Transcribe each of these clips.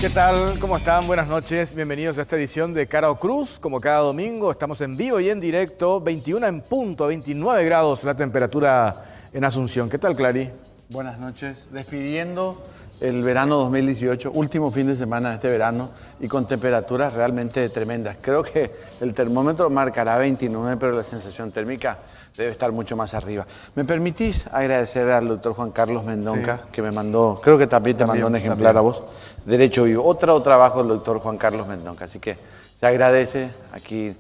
¿Qué tal? ¿Cómo están? Buenas noches. Bienvenidos a esta edición de Cara o Cruz. Como cada domingo, estamos en vivo y en directo, 21 en punto, 29 grados la temperatura en Asunción. ¿Qué tal, Clary? Buenas noches. Despidiendo el verano 2018, último fin de semana de este verano y con temperaturas realmente tremendas. Creo que el termómetro marcará 29, pero la sensación térmica debe estar mucho más arriba. ¿Me permitís agradecer al doctor Juan Carlos Mendonca, sí, que me mandó, creo que también te mandó un ejemplar a vos, Derecho Vivo, otro trabajo del doctor Juan Carlos Mendonca, así que se agradece aquí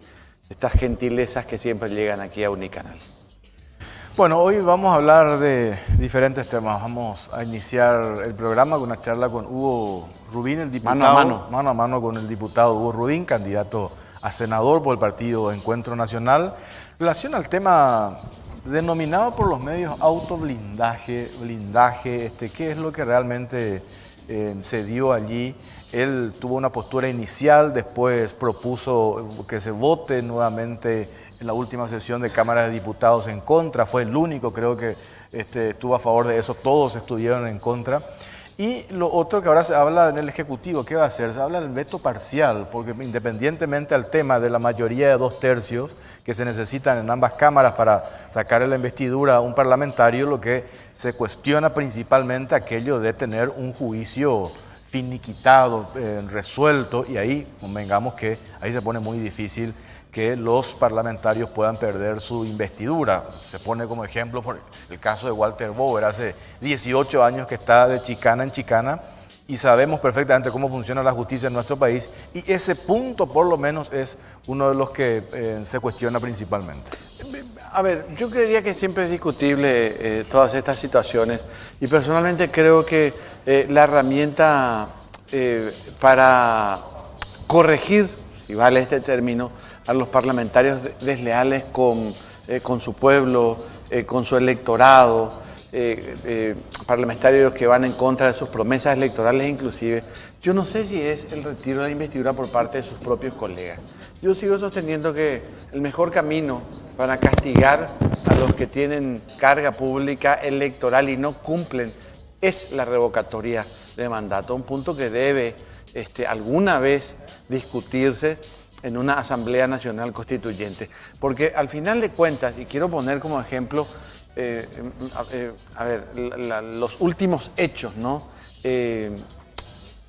estas gentilezas que siempre llegan aquí a Unicanal. Bueno, hoy vamos a hablar de diferentes temas. Vamos a iniciar el programa con una charla con Hugo Rubín, el diputado. Mano a mano con el diputado Hugo Rubín, candidato a senador por el partido Encuentro Nacional, en relación al tema denominado por los medios autoblindaje, qué es lo que realmente se dio allí. Él tuvo una postura inicial, después propuso que se vote nuevamente en la última sesión de Cámara de Diputados en contra, fue el único, creo que estuvo a favor de eso, todos estuvieron en contra. Y lo otro que ahora se habla en el Ejecutivo, ¿qué va a hacer? Se habla del veto parcial, porque independientemente al tema de la mayoría de 2/3 que se necesitan en ambas cámaras para sacar la investidura a un parlamentario, lo que se cuestiona principalmente aquello de tener un juicio finiquitado, resuelto, y ahí convengamos que ahí se pone muy difícil que los parlamentarios puedan perder su investidura. Se pone como ejemplo por el caso de Walter Bauer, hace 18 años que está de chicana en chicana y sabemos perfectamente cómo funciona la justicia en nuestro país, y ese punto por lo menos es uno de los que se cuestiona principalmente. A ver, yo creería que siempre es discutible todas estas situaciones, y personalmente creo que la herramienta para corregir, si vale este término, a los parlamentarios desleales con su pueblo, con su electorado, parlamentarios que van en contra de sus promesas electorales inclusive, yo no sé si es el retiro de la investidura por parte de sus propios colegas. Yo sigo sosteniendo que el mejor camino para castigar a los que tienen carga pública electoral y no cumplen es la revocatoria de mandato, un punto que debe alguna vez discutirse en una Asamblea Nacional Constituyente. Porque al final de cuentas, y quiero poner como ejemplo, los últimos hechos, ¿no?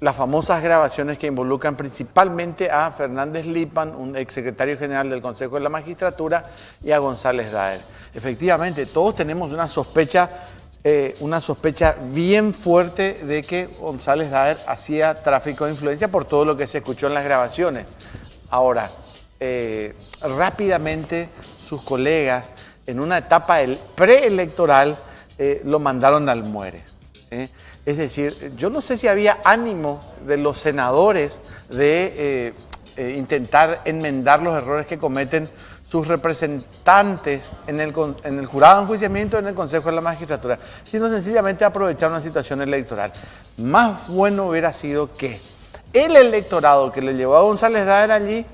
Las famosas grabaciones que involucran principalmente a Fernández Lipan, un exsecretario general del Consejo de la Magistratura, y a González Daer. Efectivamente, todos tenemos una sospecha bien fuerte de que González Daer hacía tráfico de influencia por todo lo que se escuchó en las grabaciones. Ahora, rápidamente sus colegas, en una etapa preelectoral, lo mandaron al muere. Es decir, yo no sé si había ánimo de los senadores de intentar enmendar los errores que cometen sus representantes en el jurado de enjuiciamiento en el Consejo de la Magistratura, sino sencillamente aprovechar una situación electoral. Más bueno hubiera sido que el electorado que le llevó a González Daer allí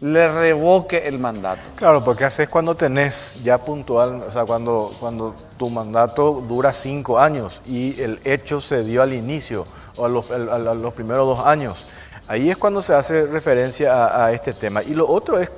le revoque el mandato. Claro, porque haces cuando tenés ya puntual, o sea, cuando tu mandato dura 5 años y el hecho se dio al inicio o a los primeros 2 años. Ahí es cuando se hace referencia a este tema. Y lo otro es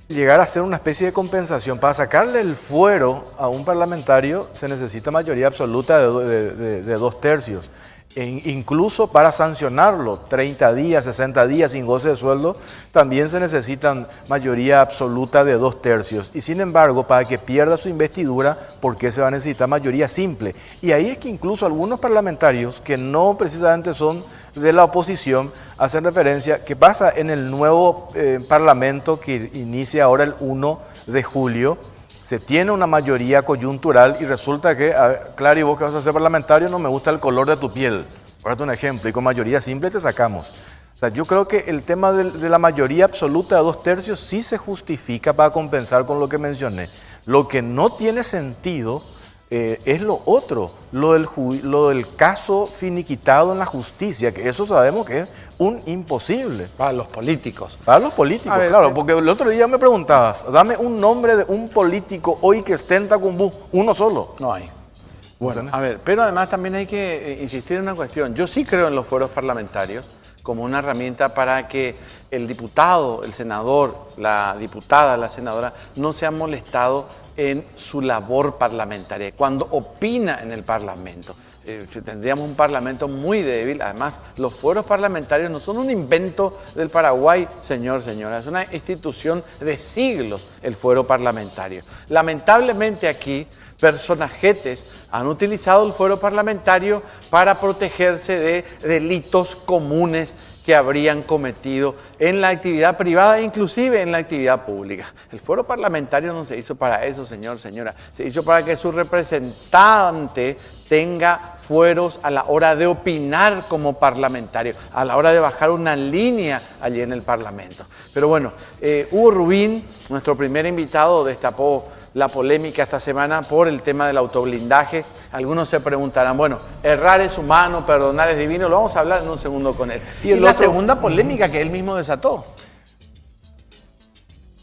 llegar a hacer una especie de compensación. Para sacarle el fuero a un parlamentario se necesita mayoría absoluta de 2/3. Incluso para sancionarlo, 30 días, 60 días sin goce de sueldo, también se necesitan mayoría absoluta de 2/3. Y sin embargo, para que pierda su investidura, ¿por qué se va a necesitar mayoría simple? Y ahí es que incluso algunos parlamentarios, que no precisamente son de la oposición, hacen referencia que pasa en el nuevo parlamento que inicia ahora el 1 de julio, se tiene una mayoría coyuntural y resulta que, claro, y vos que vas a ser parlamentario, no me gusta el color de tu piel, por darte un ejemplo, y con mayoría simple te sacamos. O sea, yo creo que el tema de la mayoría absoluta de 2/3 sí se justifica para compensar con lo que mencioné. Lo que no tiene sentido es lo otro, lo del caso finiquitado en la justicia, que eso sabemos que es un imposible. Para los políticos. Para los políticos, claro, porque el otro día me preguntabas, dame un nombre de un político hoy que esté en Tacumbú, uno solo. No hay. Bueno, a ver, pero además también hay que insistir en una cuestión. Yo sí creo en los fueros parlamentarios como una herramienta para que el diputado, el senador, la diputada, la senadora, no sea molestado en su labor parlamentaria, cuando opina en el Parlamento. Tendríamos un Parlamento muy débil. Además, los fueros parlamentarios no son un invento del Paraguay, señora. Es una institución de siglos el fuero parlamentario. Lamentablemente aquí, personajetes han utilizado el fuero parlamentario para protegerse de delitos comunes que habrían cometido en la actividad privada e inclusive en la actividad pública. El fuero parlamentario no se hizo para eso, señora. Se hizo para que su representante tenga fueros a la hora de opinar como parlamentario, a la hora de bajar una línea allí en el Parlamento. Pero bueno, Hugo Rubín, nuestro primer invitado, destapó la polémica esta semana por el tema del autoblindaje. Algunos se preguntarán, bueno, errar es humano, perdonar es divino, lo vamos a hablar en un segundo con él. Y la segunda polémica que él mismo desató.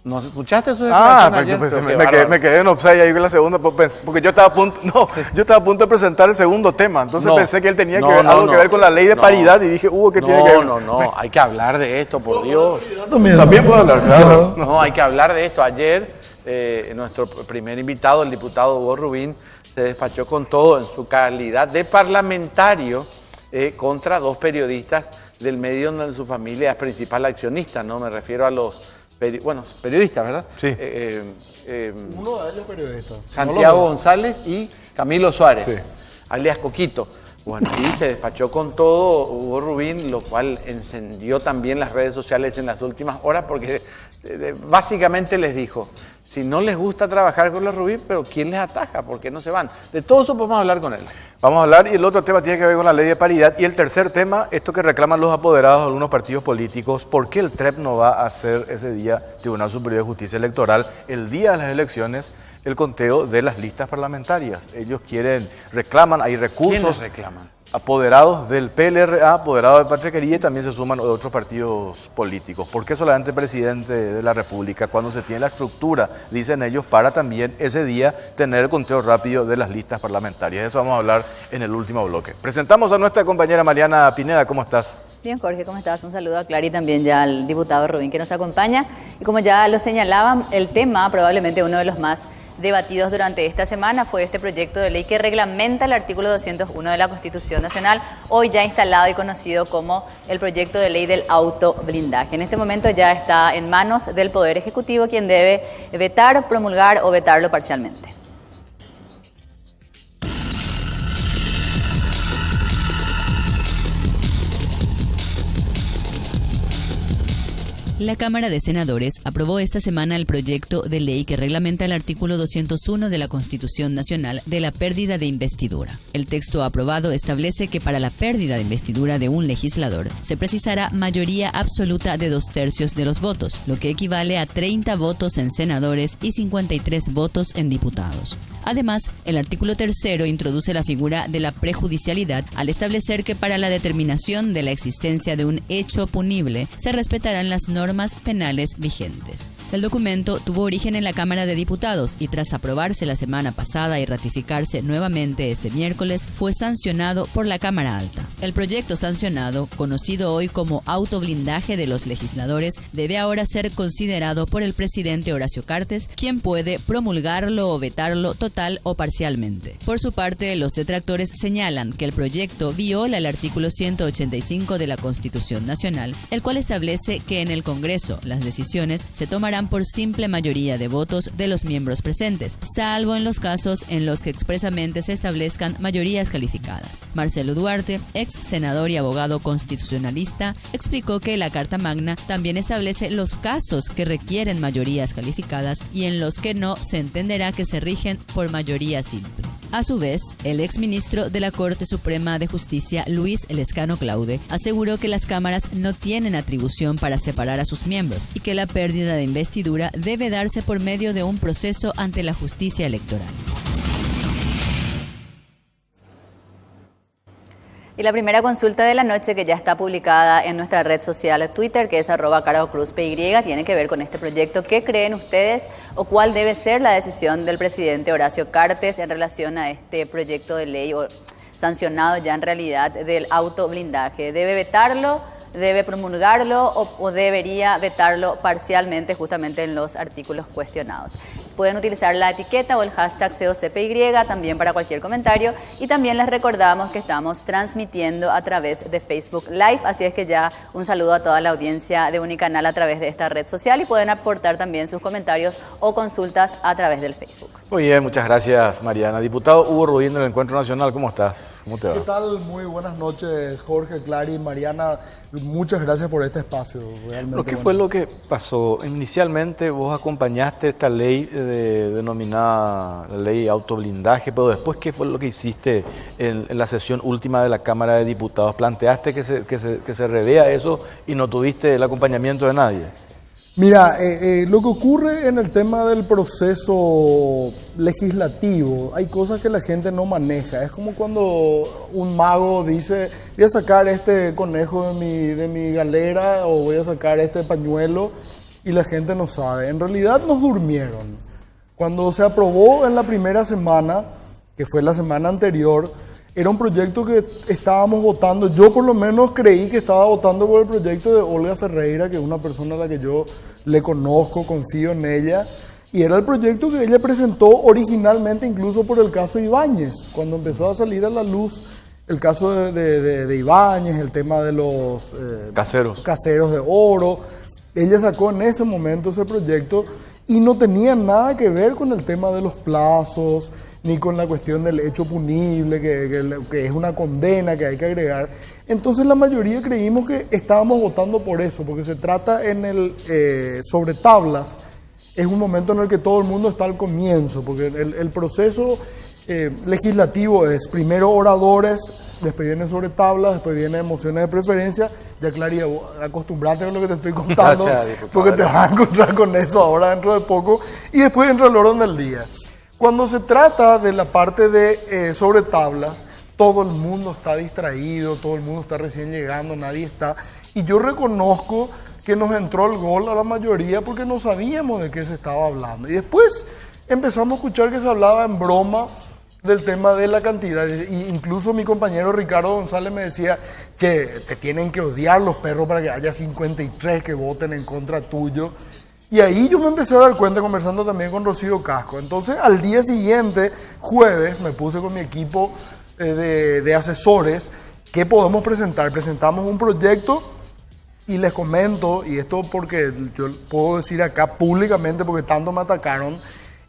¿No escuchaste su declaración ayer? Me quedé en offside ahí con la segunda, porque yo estaba a punto de presentar el segundo tema, entonces pensé que él tenía algo que ver con la ley de paridad y dije, ¿qué tiene que ver? No, hay que hablar de esto, por Dios. También puedo hablar, claro. No, hay que hablar de esto. Ayer nuestro primer invitado, el diputado Hugo Rubín, se despachó con todo en su calidad de parlamentario contra dos periodistas del medio donde su familia es principal accionista, ¿no? Me refiero a los periodistas, ¿verdad? Sí. Uno de ellos periodista. Santiago González y Camilo Suárez, sí, alias Coquito. Bueno, y se despachó con todo Hugo Rubín, lo cual encendió también las redes sociales en las últimas horas, porque básicamente les dijo, si no les gusta trabajar con los Rubín, pero ¿quién les ataja? ¿Por qué no se van? De todo eso podemos hablar con él. Vamos a hablar, y el otro tema tiene que ver con la ley de paridad. Y el tercer tema, esto que reclaman los apoderados de algunos partidos políticos, ¿por qué el TREP no va a hacer ese día, Tribunal Superior de Justicia Electoral, el día de las elecciones, el conteo de las listas parlamentarias? Ellos reclaman, hay recursos. ¿Quiénes reclaman? Apoderados del PLRA, apoderados de Patriquería, y también se suman otros partidos políticos. ¿Por qué solamente el presidente de la República, cuando se tiene la estructura, dicen ellos, para también ese día tener el conteo rápido de las listas parlamentarias? De eso vamos a hablar en el último bloque. Presentamos a nuestra compañera Mariana Pineda. ¿Cómo estás? Bien, Jorge, ¿cómo estás? Un saludo a Clary y también ya al diputado Rubín que nos acompaña. Y como ya lo señalaban, el tema, probablemente uno de los más debatidos durante esta semana, fue este proyecto de ley que reglamenta el artículo 201 de la Constitución Nacional, hoy ya instalado y conocido como el proyecto de ley del autoblindaje. En este momento ya está en manos del Poder Ejecutivo, quien debe vetar, promulgar o vetarlo parcialmente. La Cámara de Senadores aprobó esta semana el proyecto de ley que reglamenta el artículo 201 de la Constitución Nacional de la pérdida de investidura. El texto aprobado establece que para la pérdida de investidura de un legislador se precisará mayoría absoluta de 2/3 de los votos, lo que equivale a 30 votos en senadores y 53 votos en diputados. Además, el artículo 3 introduce la figura de la prejudicialidad al establecer que para la determinación de la existencia de un hecho punible se respetarán las normas penales vigentes. El documento tuvo origen en la Cámara de Diputados y tras aprobarse la semana pasada y ratificarse nuevamente este miércoles, fue sancionado por la Cámara Alta. El proyecto sancionado, conocido hoy como autoblindaje de los legisladores, debe ahora ser considerado por el presidente Horacio Cartes, quien puede promulgarlo o vetarlo total o parcialmente. Por su parte, los detractores señalan que el proyecto viola el artículo 185 de la Constitución Nacional, el cual establece que en el Congreso las decisiones se tomarán por simple mayoría de votos de los miembros presentes, salvo en los casos en los que expresamente se establezcan mayorías calificadas. Marcelo Duarte, ex senador y abogado constitucionalista, explicó que la Carta Magna también establece los casos que requieren mayorías calificadas y en los que no se entenderá que se rigen por mayoría simple. A su vez, el exministro de la Corte Suprema de Justicia, Luis Lescano Claude, aseguró que las cámaras no tienen atribución para separar a sus miembros y que la pérdida de investidura debe darse por medio de un proceso ante la justicia electoral. Y la primera consulta de la noche, que ya está publicada en nuestra red social Twitter, que es @carocruzpy, tiene que ver con este proyecto. ¿Qué creen ustedes o cuál debe ser la decisión del presidente Horacio Cartes en relación a este proyecto de ley o sancionado ya en realidad del autoblindaje? ¿Debe vetarlo, debe promulgarlo o debería vetarlo parcialmente justamente en los artículos cuestionados? Pueden utilizar la etiqueta o el hashtag COCPY también para cualquier comentario, y también les recordamos que estamos transmitiendo a través de Facebook Live, así es que ya un saludo a toda la audiencia de Unicanal a través de esta red social, y pueden aportar también sus comentarios o consultas a través del Facebook. Muy bien, muchas gracias, Mariana. Diputado Hugo Rubín del Encuentro Nacional, ¿cómo estás? ¿Cómo te va? ¿Qué tal? Muy buenas noches, Jorge, Clary, Mariana. Muchas gracias por este espacio. ¿Qué fue lo que pasó? Inicialmente vos acompañaste esta ley denominada la ley autoblindaje, pero después, ¿qué fue lo que hiciste en la sesión última de la Cámara de Diputados? ¿Planteaste que se revea eso y no tuviste el acompañamiento de nadie? Mira, lo que ocurre en el tema del proceso legislativo, hay cosas que la gente no maneja. Es como cuando un mago dice, voy a sacar este conejo de mi galera o voy a sacar este pañuelo, y la gente no sabe. En realidad nos durmieron. Cuando se aprobó en la primera semana, que fue la semana anterior, era un proyecto que estábamos votando. Yo por lo menos creí que estaba votando por el proyecto de Olga Ferreira, que es una persona a la que yo le conozco, confío en ella. Y era el proyecto que ella presentó originalmente incluso por el caso Ibáñez. Cuando empezó a salir a la luz el caso de Ibáñez, el tema de los caseros de oro, ella sacó en ese momento ese proyecto y no tenía nada que ver con el tema de los plazos, ni con la cuestión del hecho punible, que es una condena que hay que agregar. Entonces la mayoría creímos que estábamos votando por eso, porque se trata sobre tablas, es un momento en el que todo el mundo está al comienzo, porque el proceso legislativo es primero oradores, después viene sobre tablas, después viene mociones de preferencia. Ya, Clary, acostumbrate con lo que te estoy contando, gracias, porque te vas a encontrar con eso ahora dentro de poco, y después entra el orden del día. Cuando se trata de la parte de sobre tablas, todo el mundo está distraído, todo el mundo está recién llegando, nadie está. Y yo reconozco que nos entró el gol a la mayoría porque no sabíamos de qué se estaba hablando. Y después empezamos a escuchar que se hablaba en broma del tema de la cantidad. Y incluso mi compañero Ricardo González me decía, che, te tienen que odiar los perros para que haya 53 que voten en contra tuyo. Y ahí yo me empecé a dar cuenta, conversando también con Rocío Casco. Entonces, al día siguiente, jueves, me puse con mi equipo de asesores, ¿qué podemos presentar? Presentamos un proyecto y les comento, y esto porque yo puedo decir acá públicamente porque tanto me atacaron,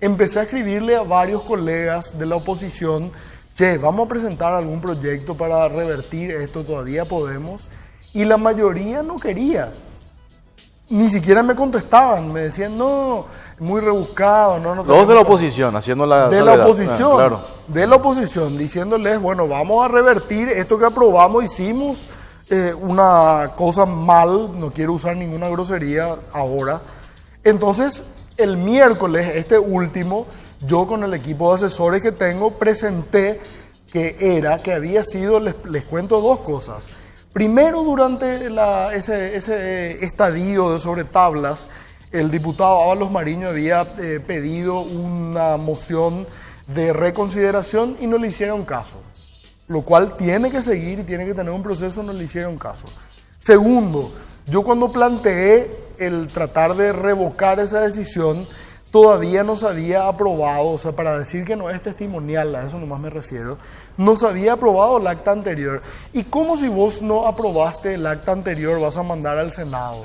empecé a escribirle a varios colegas de la oposición, che, vamos a presentar algún proyecto para revertir esto, todavía podemos, y la mayoría no quería. Ni siquiera me contestaban, me decían, no, muy rebuscado. No los de la oposición, haciendo la de soledad. La oposición, claro. De la oposición, diciéndoles, bueno, vamos a revertir esto que aprobamos, hicimos una cosa mal, no quiero usar ninguna grosería ahora. Entonces, el miércoles, este último, yo con el equipo de asesores que tengo, presenté que había sido, les cuento dos cosas. Primero, durante ese estadio de sobre tablas, el diputado Ábalos Mariño había pedido una moción de reconsideración y no le hicieron caso, lo cual tiene que seguir y tiene que tener un proceso, no le hicieron caso. Segundo, yo cuando planteé el tratar de revocar esa decisión, todavía no se había aprobado, o sea, para decir que no es testimonial, a eso nomás me refiero, no se había aprobado el acta anterior. ¿Y cómo si vos no aprobaste el acta anterior vas a mandar al Senado?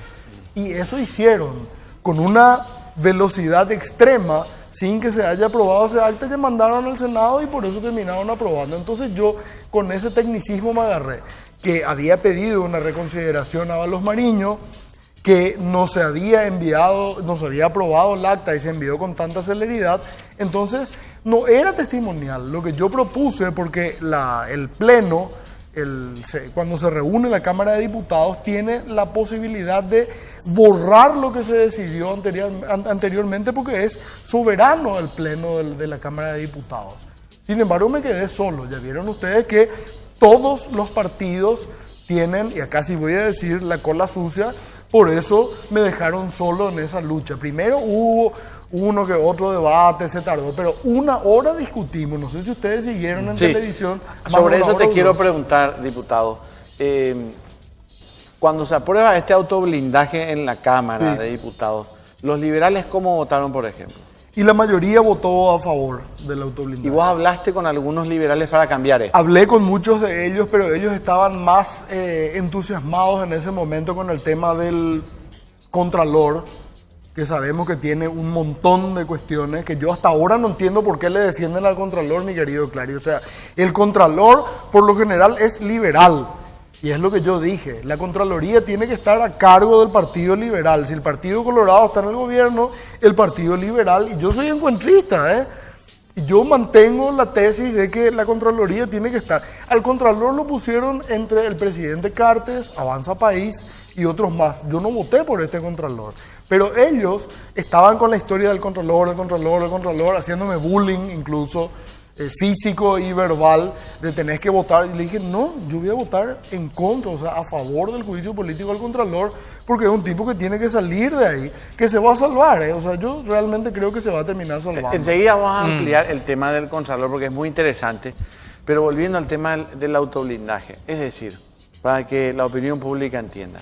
Y eso hicieron, con una velocidad extrema, sin que se haya aprobado ese acta, ya mandaron al Senado y por eso terminaron aprobando. Entonces yo con ese tecnicismo me agarré, que había pedido una reconsideración a Ábalos Mariño, que no se había enviado, no se había aprobado el acta y se envió con tanta celeridad, entonces no era testimonial. Lo que yo propuse, porque el Pleno, cuando se reúne la Cámara de Diputados, tiene la posibilidad de borrar lo que se decidió anteriormente, porque es soberano el Pleno de la Cámara de Diputados. Sin embargo, me quedé solo. Ya vieron ustedes que todos los partidos tienen, y acá sí voy a decir, la cola sucia. Por eso me dejaron solo en esa lucha. Primero hubo uno que otro debate, se tardó, pero 1 hora discutimos. No sé si ustedes siguieron en televisión. Sobre eso te quiero preguntar, diputado. Cuando se aprueba este autoblindaje en la Cámara de Diputados, ¿los liberales cómo votaron, por ejemplo? Y la mayoría votó a favor del autoblindaje. ¿Y vos hablaste con algunos liberales para cambiar esto? Hablé con muchos de ellos, pero ellos estaban más entusiasmados en ese momento con el tema del Contralor, que sabemos que tiene un montón de cuestiones que yo hasta ahora no entiendo por qué le defienden al Contralor, mi querido Clary. O sea, el Contralor por lo general es liberal. Y es lo que yo dije, la Contraloría tiene que estar a cargo del Partido Liberal. Si el Partido Colorado está en el gobierno, el Partido Liberal, y yo soy encuentrista, y yo mantengo la tesis de que la Contraloría tiene que estar. Al Contralor lo pusieron entre el presidente Cartes, Avanza País y otros más. Yo no voté por este Contralor, pero ellos estaban con la historia del Contralor, haciéndome bullying incluso, físico y verbal, de tenés que votar. Y le dije, no, yo voy a votar en contra, o sea, a favor del juicio político al Contralor, porque es un tipo que tiene que salir de ahí, que se va a salvar, O sea, yo realmente creo que se va a terminar salvando. Enseguida vamos a ampliar el tema del Contralor, porque es muy interesante, pero volviendo al tema del autoblindaje, es decir, para que la opinión pública entienda.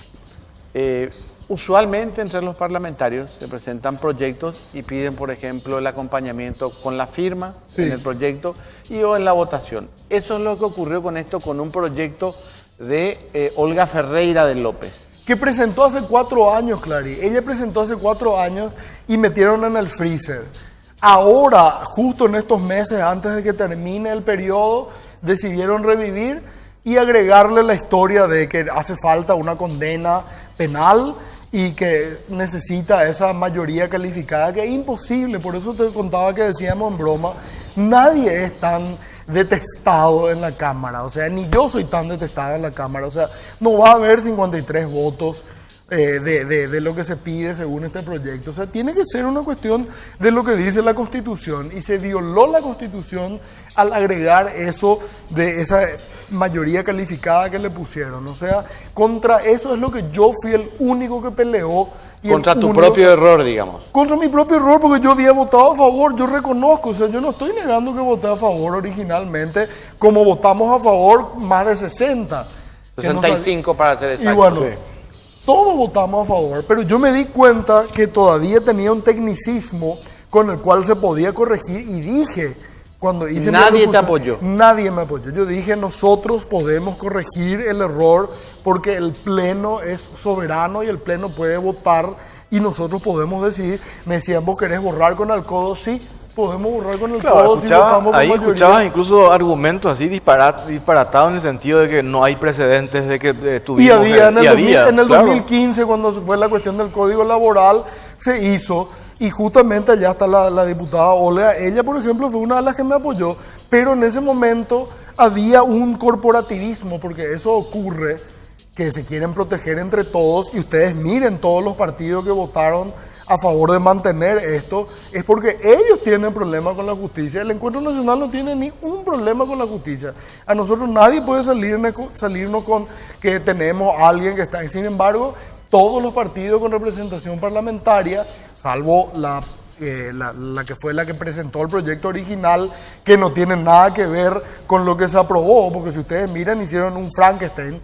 Usualmente entre los parlamentarios se presentan proyectos y piden, por ejemplo, el acompañamiento con la firma en el proyecto o en la votación. Eso es lo que ocurrió con esto, con un proyecto de Olga Ferreira de López. Que presentó hace 4 años, Clary. Ella presentó hace 4 años y metieron en el freezer. Ahora, justo en estos meses, antes de que termine el periodo, decidieron revivir y agregarle la historia de que hace falta una condena penal y que necesita esa mayoría calificada, que es imposible. Por eso te contaba que decíamos en broma, nadie es tan detestado en la Cámara, o sea, ni yo soy tan detestado en la Cámara, o sea, no va a haber 53 votos de lo que se pide según este proyecto. O sea, tiene que ser una cuestión de lo que dice la Constitución, y se violó la Constitución al agregar eso de esa mayoría calificada que le pusieron. O sea, contra eso es lo que yo fui el único que peleó. Y contra tu propio error, digamos. Contra mi propio error, porque yo había votado a favor, yo reconozco, o sea, yo no estoy negando que voté a favor originalmente, como votamos a favor más de 60. 65 para ser exacto. Y bueno, todos votamos a favor, pero yo me di cuenta que todavía tenía un tecnicismo con el cual se podía corregir, y dije, cuando hice nadie te apoyó. Nadie me apoyó. Yo dije, nosotros podemos corregir el error porque el Pleno es soberano y el Pleno puede votar y nosotros podemos decidir. Me decían, ¿vos querés borrar con el codo? Sí, podemos borrar con el codo. Ahí escuchabas incluso argumentos así disparatados en el sentido de que no hay precedentes de que tuvimos. Y había en el 2015, cuando fue la cuestión del Código Laboral, se hizo. Y justamente allá está la diputada Olga. Ella, por ejemplo, fue una de las que me apoyó, pero en ese momento había un corporativismo, porque eso ocurre, que se quieren proteger entre todos, y ustedes miren todos los partidos que votaron a favor de mantener esto, es porque ellos tienen problemas con la justicia. El Encuentro Nacional no tiene ni un problema con la justicia. A nosotros nadie puede salirnos con que tenemos a alguien que está. Sin embargo, todos los partidos con representación parlamentaria, salvo la que fue la que presentó el proyecto original, que no tiene nada que ver con lo que se aprobó, porque si ustedes miran, hicieron un Frankenstein,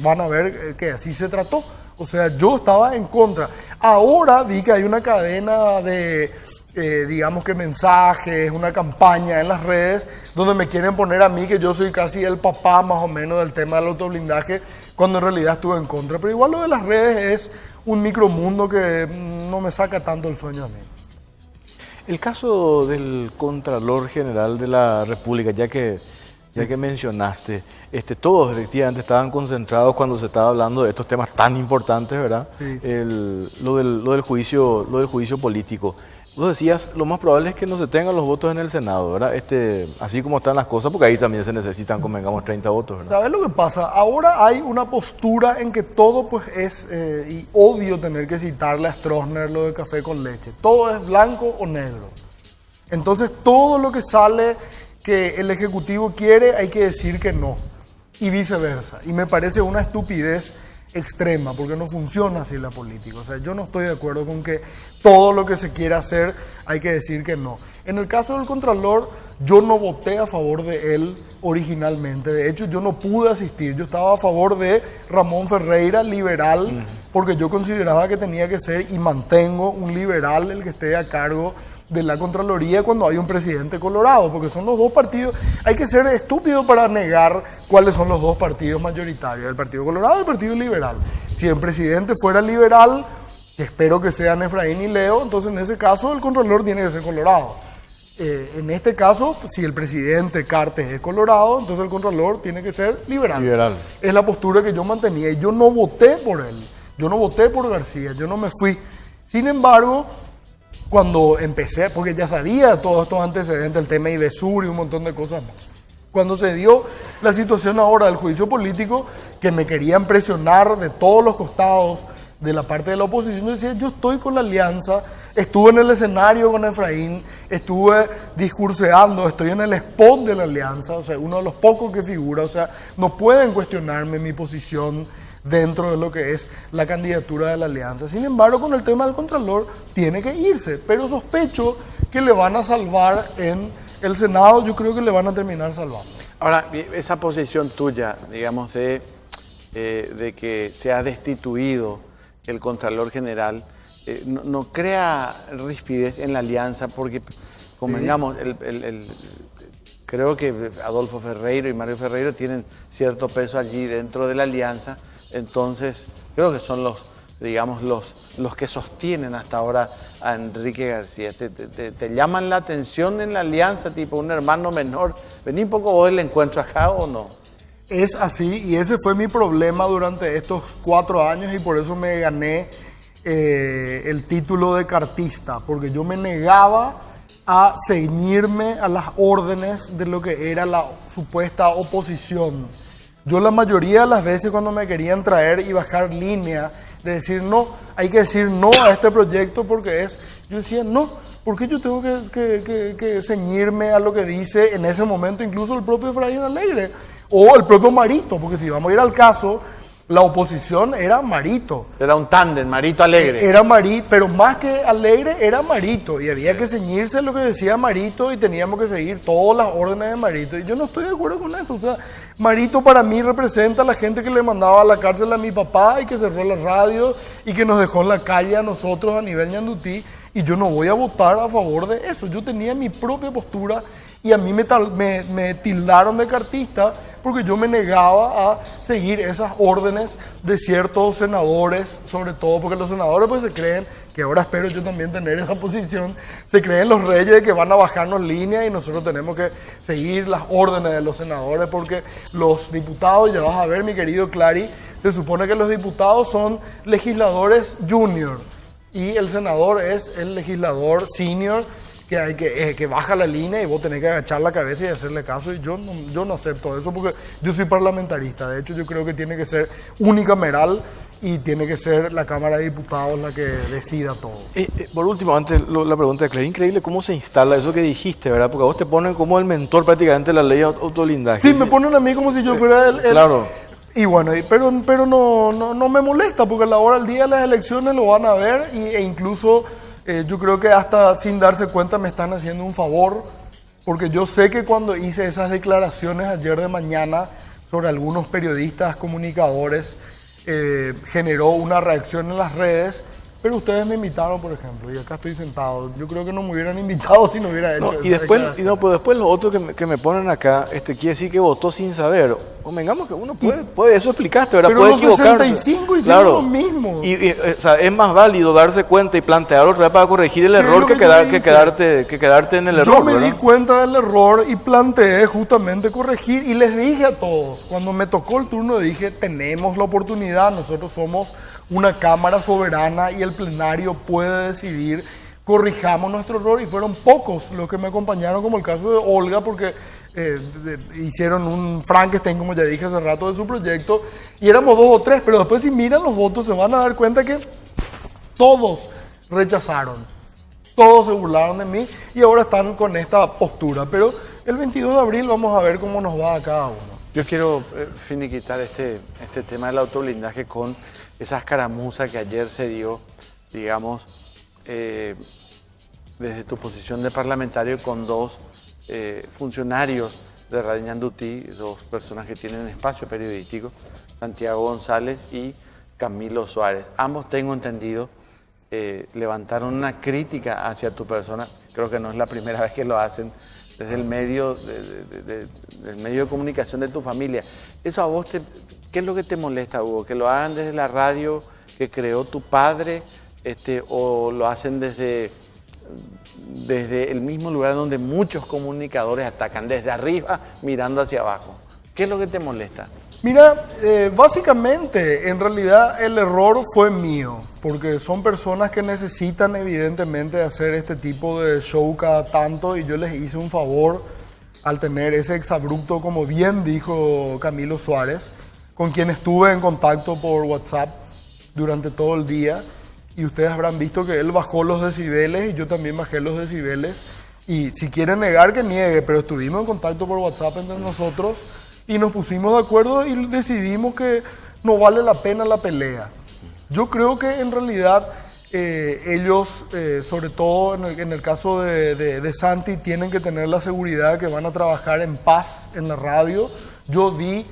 van a ver que así se trató. O sea, yo estaba en contra. Ahora vi que hay una cadena de, digamos que mensajes, una campaña en las redes, donde me quieren poner a mí que yo soy casi el papá más o menos del tema del autoblindaje, cuando en realidad estuve en contra. Pero igual lo de las redes es un micromundo que no me saca tanto el sueño a mí. El caso del Contralor General de la República, ya que mencionaste, todos efectivamente estaban concentrados cuando se estaba hablando de estos temas tan importantes, ¿verdad? Sí. Lo del juicio político. Vos decías, lo más probable es que no se tengan los votos en el Senado, ¿verdad? Así como están las cosas, porque ahí también se necesitan, convengamos, 30 votos, ¿verdad? ¿Sabes lo que pasa? Ahora hay una postura en que todo pues es, y odio tener que citarle a Stroessner lo de café con leche, todo es blanco o negro. Entonces todo lo que sale que el Ejecutivo quiere, hay que decir que no. y viceversa. Y me parece una estupidez extrema, porque no funciona así la política. O sea, yo no estoy de acuerdo con que todo lo que se quiera hacer hay que decir que no. En el caso del Contralor, yo no voté a favor de él originalmente. De hecho, yo no pude asistir. Yo estaba a favor de Ramón Ferreira, liberal, porque yo consideraba que tenía que ser, y mantengo, un liberal el que esté a cargo de la Contraloría cuando hay un presidente colorado, porque son los dos partidos. Hay que ser estúpido para negar cuáles son los dos partidos mayoritarios, el Partido Colorado y el Partido Liberal. Si el presidente fuera liberal, que espero que sean Efraín y Leo, entonces en ese caso el Contralor tiene que ser colorado. En este caso, si el presidente Cartes es colorado, entonces el Contralor tiene que ser liberal. Es la postura que yo mantenía, y yo no voté por él, yo no voté por García, yo no me fui. Sin embargo, cuando empecé, porque ya sabía todos estos antecedentes, el tema Ivesur y un montón de cosas más. Cuando se dio la situación ahora del juicio político, que me querían presionar de todos los costados de la parte de la oposición, yo decía, yo estoy con la alianza, estuve en el escenario con Efraín, estuve discurseando, estoy en el spot de la alianza, o sea, uno de los pocos que figura, o sea, no pueden cuestionarme mi posición dentro de lo que es la candidatura de la alianza. Sin embargo, con el tema del Contralor, tiene que irse, pero sospecho que le van a salvar en el Senado, yo creo que le van a terminar salvando. Ahora, esa posición tuya, digamos, de que se ha destituido el Contralor General, no crea rispidez en la alianza, porque, convengamos, creo que Adolfo Ferreiro y Mario Ferreiro tienen cierto peso allí dentro de la alianza. Entonces, creo que son los que sostienen hasta ahora a Enrique García. ¿Te llaman la atención en la alianza, tipo un hermano menor? ¿Vení un poco vos del encuentro acá o no? Es así, y ese fue mi problema durante estos 4 años, y por eso me gané el título de cartista, porque yo me negaba a ceñirme a las órdenes de lo que era la supuesta oposición. Yo la mayoría de las veces cuando me querían traer y bajar línea, de decir no, hay que decir no a este proyecto porque yo decía no, ¿por qué yo tengo que ceñirme a lo que dice en ese momento incluso el propio Efraín Alegre o el propio Marito? Porque si vamos a ir al caso, la oposición era Marito. Era un tándem, Marito Alegre. Era Marito, pero más que Alegre era Marito. Y había que ceñirse a lo que decía Marito y teníamos que seguir todas las órdenes de Marito. Y yo no estoy de acuerdo con eso. O sea, Marito para mí representa a la gente que le mandaba a la cárcel a mi papá y que cerró la radio y que nos dejó en la calle a nosotros a nivel ñandutí. Y yo no voy a votar a favor de eso. Yo tenía mi propia postura y a mí me tildaron de cartista porque yo me negaba a seguir esas órdenes de ciertos senadores, sobre todo porque los senadores pues se creen, que ahora espero yo también tener esa posición, se creen los reyes de que van a bajarnos línea y nosotros tenemos que seguir las órdenes de los senadores, porque los diputados, ya vas a ver mi querido Clary, se supone que los diputados son legisladores junior y el senador es el legislador senior, que hay que baja la línea y vos tenés que agachar la cabeza y hacerle caso, y yo no acepto eso porque yo soy parlamentarista. De hecho, yo creo que tiene que ser unicameral y tiene que ser la Cámara de Diputados la que decida todo. Por último, antes la pregunta de Clary, increíble cómo se instala eso que dijiste, ¿verdad? Porque a vos te ponen como el mentor prácticamente de la ley de autoblindaje. Sí, me ponen a mí como si yo fuera el claro. Y bueno, pero no me molesta, porque a la hora del día de las elecciones lo van a ver e incluso yo creo que hasta sin darse cuenta me están haciendo un favor, porque yo sé que cuando hice esas declaraciones ayer de mañana sobre algunos periodistas, comunicadores, generó una reacción en las redes, pero ustedes me invitaron, por ejemplo, y acá estoy sentado. Yo creo que no me hubieran invitado si no hubiera hecho y después, pero después lo otro que me ponen acá, quiere decir que votó sin saber. Convengamos que uno puede, eso explicaste, ¿verdad? Pero puede los equivocarse. 65 hicieron lo mismo. O sea, es más válido darse cuenta y plantear otra vez para corregir el error que quedarte en el error. Yo me di cuenta del error y planteé justamente corregir, y les dije a todos, cuando me tocó el turno, dije, tenemos la oportunidad, nosotros somos una cámara soberana y el plenario puede decidir, corrijamos nuestro error, y fueron pocos los que me acompañaron, como el caso de Olga, porque hicieron un Frankenstein, como ya dije hace rato, de su proyecto, y éramos 2 o 3, pero después si miran los votos se van a dar cuenta que todos rechazaron, todos se burlaron de mí y ahora están con esta postura, pero el 22 de abril vamos a ver cómo nos va a cada uno. Yo quiero finiquitar este tema del autoblindaje con esa escaramuza que ayer se dio, digamos, desde tu posición de parlamentario con dos funcionarios de Radio Ñandutí, dos personas que tienen espacio periodístico, Santiago González y Camilo Suárez. Ambos, tengo entendido, levantaron una crítica hacia tu persona. Creo que no es la primera vez que lo hacen desde el medio del medio de comunicación de tu familia. ¿Eso a vos qué es lo que te molesta, Hugo? ¿Que lo hagan desde la radio que creó tu padre o lo hacen desde el mismo lugar donde muchos comunicadores atacan, desde arriba mirando hacia abajo? ¿Qué es lo que te molesta? Mira, básicamente, en realidad el error fue mío, porque son personas que necesitan evidentemente hacer este tipo de show cada tanto y yo les hice un favor al tener ese exabrupto, como bien dijo Camilo Suárez, con quien estuve en contacto por WhatsApp durante todo el día, y ustedes habrán visto que él bajó los decibeles y yo también bajé los decibeles, y si quieren negar que niegue, pero estuvimos en contacto por WhatsApp entre nosotros y nos pusimos de acuerdo y decidimos que no vale la pena la pelea. Yo creo que en realidad ellos, sobre todo en el caso de Santi, tienen que tener la seguridad de que van a trabajar en paz en la radio. Yo di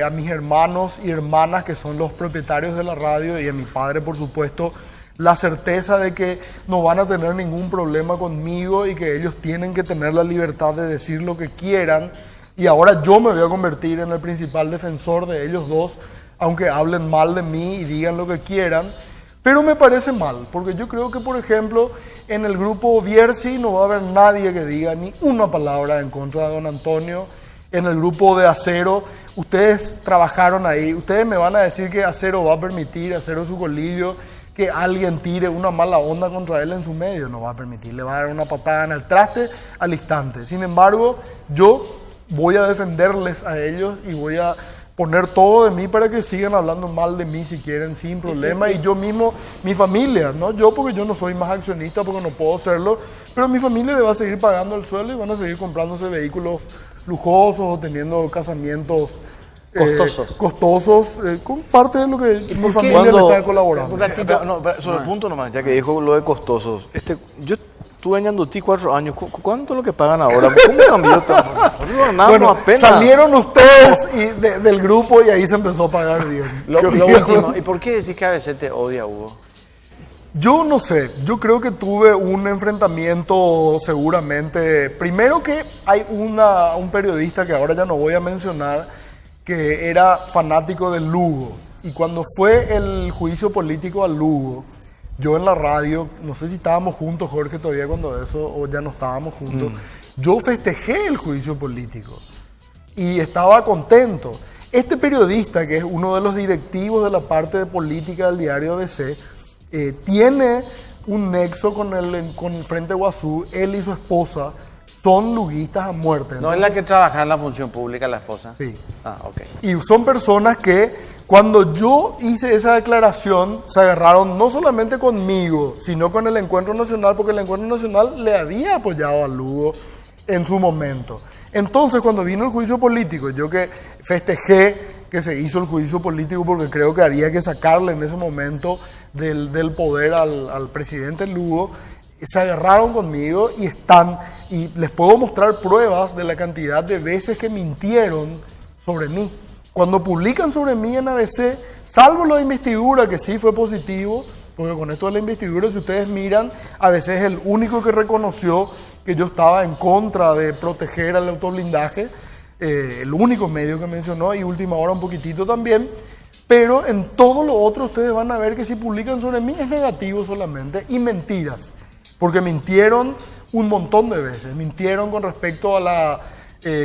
a mis hermanos y hermanas, que son los propietarios de la radio, y a mi padre, por supuesto, la certeza de que no van a tener ningún problema conmigo y que ellos tienen que tener la libertad de decir lo que quieran. Y ahora yo me voy a convertir en el principal defensor de ellos dos, aunque hablen mal de mí y digan lo que quieran. Pero me parece mal, porque yo creo que, por ejemplo, en el grupo Viersi no va a haber nadie que diga ni una palabra en contra de don Antonio. En el grupo de Acero, ustedes trabajaron ahí, ustedes me van a decir que Acero va a permitir, Acero Sucolillo, que alguien tire una mala onda contra él en su medio. No va a permitir, le va a dar una patada en el traste al instante. Sin embargo, yo voy a defenderles a ellos y voy a poner todo de mí para que sigan hablando mal de mí si quieren, sin problema. Y yo mismo, mi familia, no yo, porque yo no soy más accionista, porque no puedo serlo, pero mi familia le va a seguir pagando el sueldo y van a seguir comprándose vehículos lujosos o teniendo casamientos costosos, con parte de lo que mi familia le está colaborando. Un ratito, sobre el punto nomás, ya que dijo lo de costosos. Yo estuve en Ñandutí 4 años. ¿Cuánto es lo que pagan ahora? ¿Cómo cambió? Bueno, apenas salieron ustedes del grupo y ahí se empezó a pagar bien. Lo último, ¿y por qué decís que a veces te odia, Hugo? Yo no sé, yo creo que tuve un enfrentamiento seguramente. Primero que hay un periodista que ahora ya no voy a mencionar, que era fanático del Lugo. Y cuando fue el juicio político al Lugo, yo en la radio, no sé si estábamos juntos, Jorge, todavía cuando eso, o ya no estábamos juntos, yo festejé el juicio político y estaba contento. Este periodista, que es uno de los directivos de la parte de política del diario ABC, tiene un nexo con el Frente Guazú. Él y su esposa son luguistas a muerte. ¿No es la que trabaja en la función pública, la esposa? Sí. Ah, ok. Y son personas que, cuando yo hice esa declaración, se agarraron no solamente conmigo, sino con el Encuentro Nacional, porque el Encuentro Nacional le había apoyado a Lugo en su momento. Entonces, cuando vino el juicio político, yo que festejé que se hizo el juicio político porque creo que había que sacarle en ese momento del poder al presidente Lugo, se agarraron conmigo y les puedo mostrar pruebas de la cantidad de veces que mintieron sobre mí. Cuando publican sobre mí en ABC, salvo la investidura, que sí fue positivo, porque con esto de la investidura, si ustedes miran, ABC es el único que reconoció que yo estaba en contra de proteger al autoblindaje, el único medio que mencionó, y Última Hora un poquitito también. Pero en todo lo otro ustedes van a ver que si publican sobre mí es negativo solamente y mentiras. Porque mintieron un montón de veces. Mintieron con respecto a la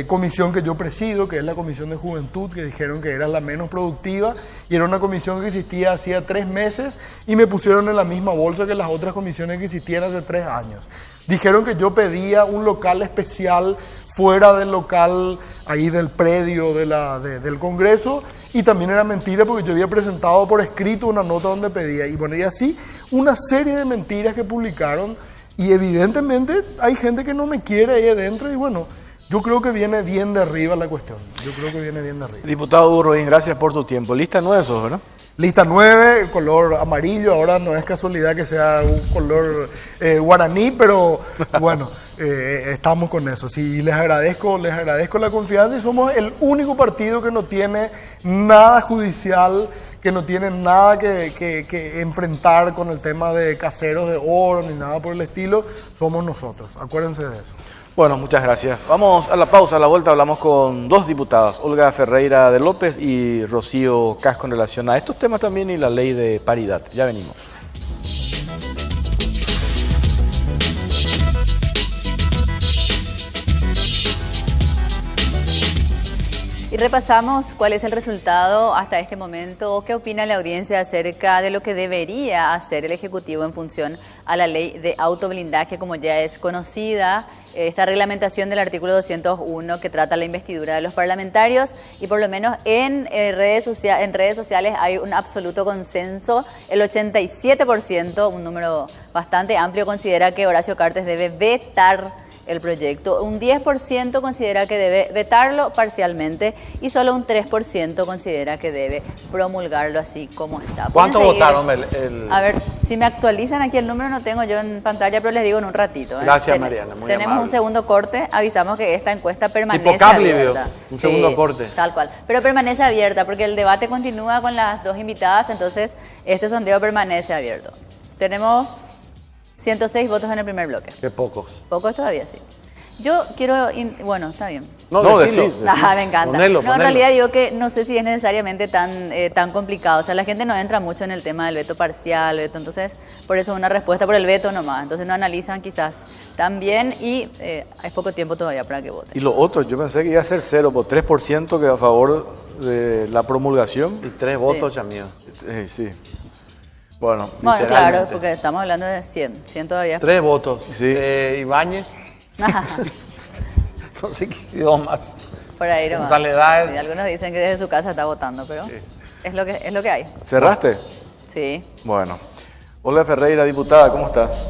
comisión que yo presido, que es la Comisión de Juventud, que dijeron que era la menos productiva y era una comisión que existía hacía 3 meses y me pusieron en la misma bolsa que las otras comisiones que existían hace 3 años. Dijeron que yo pedía un local especial fuera del local ahí del predio del Congreso, y también era mentira porque yo había presentado por escrito una nota donde pedía. Y bueno, y así una serie de mentiras que publicaron, y evidentemente hay gente que no me quiere ahí adentro, y bueno, Yo creo que viene bien de arriba la cuestión. Yo creo que viene bien de arriba. Diputado Hugo Rubín, gracias por tu tiempo. Lista 9 sos, ¿verdad? Lista 9, el color amarillo, ahora no es casualidad que sea un color guaraní, pero bueno, estamos con eso. Sí, les agradezco la confianza y somos el único partido que no tiene nada judicial, que no tiene nada que enfrentar con el tema de caseros de oro ni nada por el estilo, somos nosotros. Acuérdense de eso. Bueno, muchas gracias. Vamos a la pausa, a la vuelta hablamos con dos diputadas, Olga Ferreira de López y Rocío Casco, en relación a estos temas también y la ley de paridad. Ya venimos. Y repasamos cuál es el resultado hasta este momento, qué opina la audiencia acerca de lo que debería hacer el Ejecutivo en función a la ley de autoblindaje, como ya es conocida, esta reglamentación del artículo 201 que trata la investidura de los parlamentarios, y por lo menos en redes sociales hay un absoluto consenso. El 87%, un número bastante amplio, considera que Horacio Cartes debe vetar el proyecto. Un 10% considera que debe vetarlo parcialmente y solo un 3% considera que debe promulgarlo así como está. ¿Cuánto votaron? A ver, si me actualizan aquí el número, no tengo yo en pantalla, pero les digo en un ratito. Gracias, Mariana, muy Tenemos amable. Un segundo corte, avisamos que esta encuesta permanece Tipo cable, abierta. un segundo corte. Tal cual, pero permanece abierta porque el debate continúa con las dos invitadas, entonces este sondeo permanece abierto. Tenemos 106 votos en el primer bloque. Qué pocos. Pocos todavía, sí. Yo quiero... bueno, está bien. No, decilo. Ajá, me encanta. Ponelo. En realidad digo que no sé si es necesariamente tan complicado. O sea, la gente no entra mucho en el tema del veto parcial, entonces por eso una respuesta por el veto nomás. Entonces no analizan quizás tan bien y hay poco tiempo todavía para que voten. Y lo otro, yo pensé que iba a ser 0, por 3% que a favor de la promulgación. Y 3 votos, ya mío. Sí. Bueno, Bueno, literalmente. claro, porque estamos hablando de 100. 100 todavía. 3 votos. Sí. Ibáñez, no sé qué idiomas. Por ahí nomás. Soledad. Sí, algunos dicen que desde su casa está votando, pero es lo que hay. ¿cerraste? Sí. Bueno. Olga Ferreira, diputada, ¿cómo estás?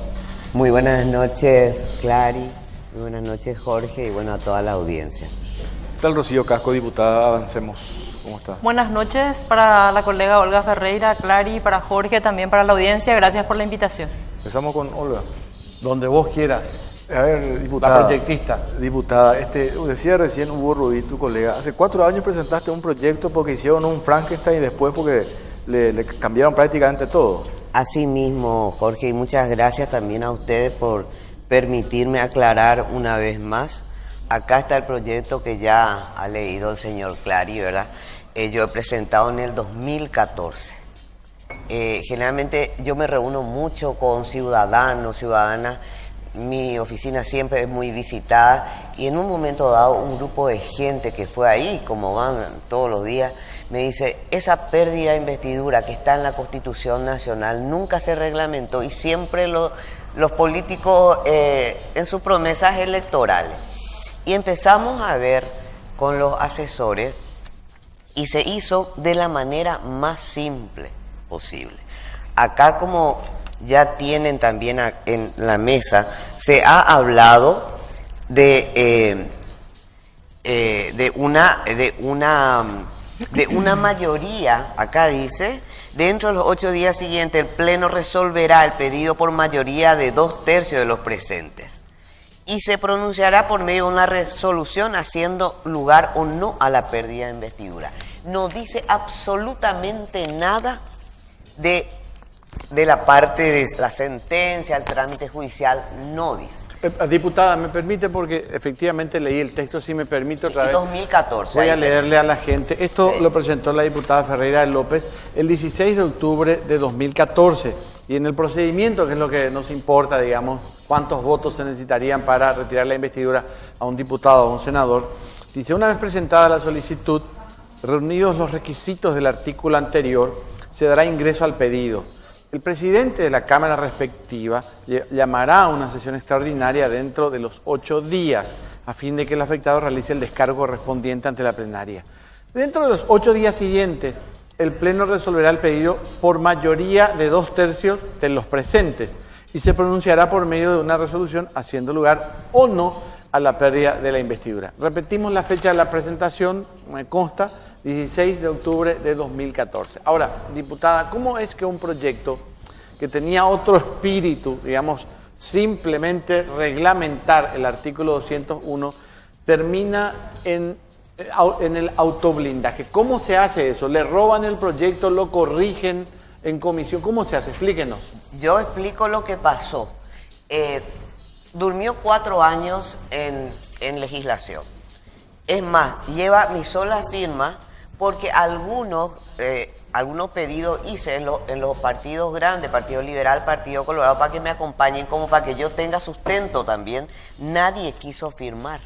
Muy buenas noches, Clary. Muy buenas noches, Jorge, y bueno, a toda la audiencia. ¿Qué tal, Rocío Casco, diputada? Avancemos. ¿Cómo está? Buenas noches para la colega Olga Ferreira, Clary, para Jorge, también para la audiencia. Gracias por la invitación. Empezamos con Olga. Donde vos quieras. A ver, diputada. La proyectista. Diputada, decía recién Hugo Rubín, tu colega, hace 4 años presentaste un proyecto porque hicieron un Frankenstein y después porque le cambiaron prácticamente todo. Así mismo, Jorge, y muchas gracias también a ustedes por permitirme aclarar una vez más. Acá está el proyecto que ya ha leído el señor Clary, ¿verdad? Yo he presentado en el 2014. Generalmente yo me reúno mucho con ciudadanos, ciudadanas. Mi oficina siempre es muy visitada y en un momento dado un grupo de gente que fue ahí, como van todos los días, me dice, esa pérdida de investidura que está en la Constitución Nacional nunca se reglamentó y siempre los políticos en sus promesas electorales. Y empezamos a ver con los asesores y se hizo de la manera más simple posible. Acá, como ya tienen también en la mesa, se ha hablado de una mayoría. Acá dice, dentro de los 8 días siguientes el Pleno resolverá el pedido por mayoría de 2/3 de los presentes y se pronunciará por medio de una resolución haciendo lugar o no a la pérdida de investidura. No dice absolutamente nada de la parte de la sentencia, el trámite judicial, no dice. Diputada, ¿me permite? Porque efectivamente leí el texto, si me permite otra vez. 2014. Voy a leerle a la gente. Esto Sí. lo presentó la diputada Ferreira de López el 16 de octubre de 2014. Y en el procedimiento, que es lo que nos importa, digamos, cuántos votos se necesitarían para retirar la investidura a un diputado o a un senador, dice, una vez presentada la solicitud, reunidos los requisitos del artículo anterior, se dará ingreso al pedido. El presidente de la Cámara respectiva llamará a una sesión extraordinaria dentro de los 8 días, a fin de que el afectado realice el descargo correspondiente ante la plenaria. Dentro de los 8 días siguientes, el Pleno resolverá el pedido por mayoría de 2/3 de los presentes y se pronunciará por medio de una resolución haciendo lugar o no a la pérdida de la investidura. Repetimos la fecha de la presentación, me consta, 16 de octubre de 2014. Ahora, diputada, ¿cómo es que un proyecto que tenía otro espíritu, digamos, simplemente reglamentar el artículo 201, termina en el autoblindaje? ¿Cómo se hace eso? ¿Le roban el proyecto, lo corrigen en comisión? ¿Cómo se hace? Explíquenos. Yo explico lo que pasó. Durmió 4 años en legislación. Es más, lleva mi sola firma porque algunos pedidos hice en los partidos grandes, Partido Liberal, Partido Colorado, para que me acompañen, como para que yo tenga sustento también. Nadie quiso firmar.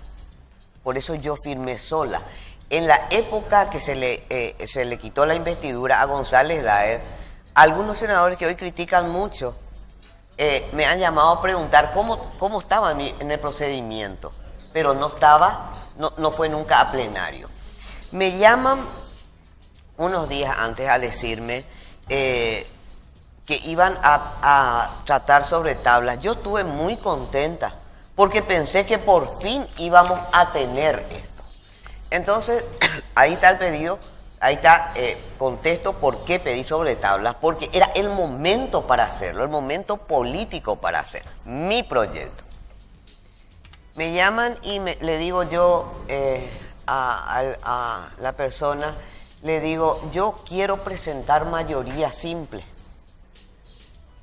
Por eso yo firmé sola. En la época que se le quitó la investidura a González Daer, algunos senadores que hoy critican mucho me han llamado a preguntar cómo estaba en el procedimiento, pero no fue nunca a plenario. Me llaman unos días antes a decirme que iban a tratar sobre tablas. Yo estuve muy contenta porque pensé que por fin íbamos a tener esto. Entonces, ahí está el pedido, ahí está, contesto por qué pedí sobre tablas, porque era el momento para hacerlo, el momento político para hacer mi proyecto. Me llaman y le digo yo a la persona, le digo, yo quiero presentar mayoría simple.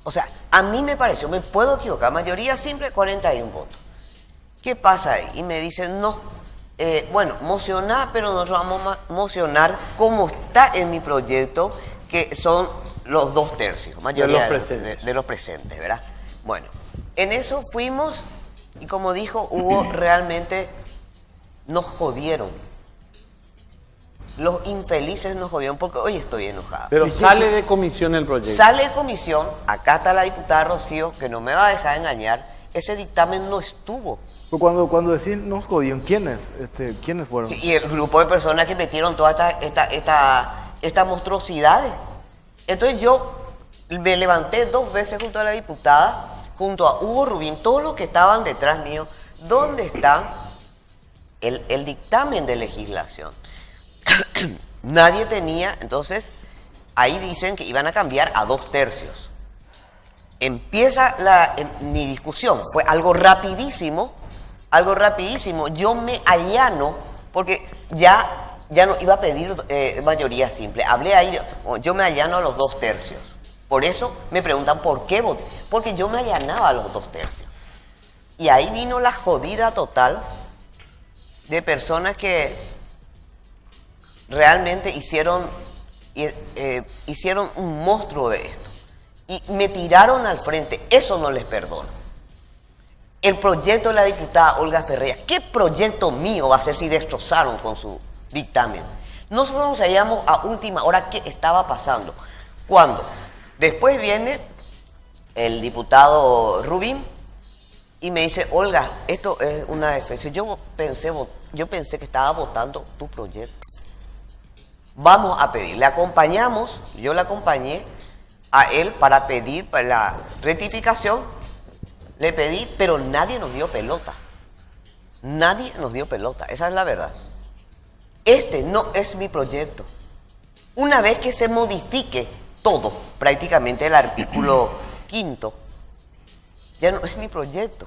O sea, a mí me pareció, me puedo equivocar, mayoría simple, 41 votos. ¿Qué pasa ahí? Y me dicen, no, bueno, mocionar, pero nosotros vamos a mocionar como está en mi proyecto, que son los 2/3, mayoría de los presentes, ¿verdad? Bueno, en eso fuimos y como dijo Hugo, realmente nos jodieron. Los infelices nos jodieron porque hoy estoy enojada. Pero sale de comisión el proyecto. Sale de comisión, acá está la diputada Rocío, que no me va a dejar engañar, ese dictamen no estuvo. Cuando decís nos jodieron, ¿quiénes fueron? Y el grupo de personas que metieron todas estas monstruosidades. Entonces yo me levanté 2 veces junto a la diputada, junto a Hugo Rubín, todos los que estaban detrás mío, ¿dónde está el dictamen de legislación? Nadie tenía, entonces ahí dicen que iban a cambiar a 2/3. Empieza mi discusión, fue algo rapidísimo, yo me allano, porque ya no iba a pedir mayoría simple, hablé ahí, yo me allano a los 2/3. Por eso me preguntan por qué voté, porque yo me allanaba a los 2/3. Y ahí vino la jodida total de personas que realmente hicieron un monstruo de esto. Y me tiraron al frente. Eso no les perdono. El proyecto de la diputada Olga Ferreira. ¿Qué proyecto mío va a ser si destrozaron con su dictamen? Nosotros nos hallamos a última hora qué estaba pasando. Cuando después viene el diputado Rubín y me dice, Olga, esto es una expresión. Yo pensé que estaba votando tu proyecto. Vamos a pedir, le acompañamos, yo le acompañé a él para pedir la rectificación, le pedí, pero nadie nos dio pelota. Nadie nos dio pelota, esa es la verdad. Este no es mi proyecto. Una vez que se modifique todo, prácticamente el artículo 5º, ya no es mi proyecto.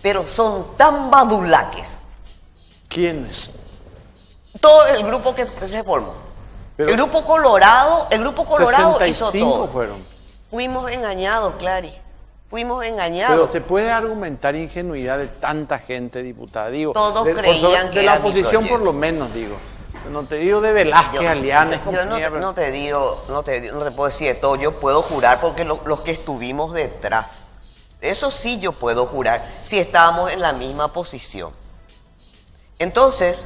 Pero son tan badulaques. ¿Quiénes? Todo el grupo que se formó. Pero el grupo Colorado hizo todo. Fueron. Fuimos engañados, Clary. Fuimos engañados. Pero se puede argumentar ingenuidad de tanta gente, diputada. Digo, todos creían que de la oposición por lo menos, digo. No te digo de Velázquez, Alianes. Yo no te puedo decir de todo. Yo puedo jurar porque los que estuvimos detrás. Eso sí yo puedo jurar si estábamos en la misma posición. Entonces,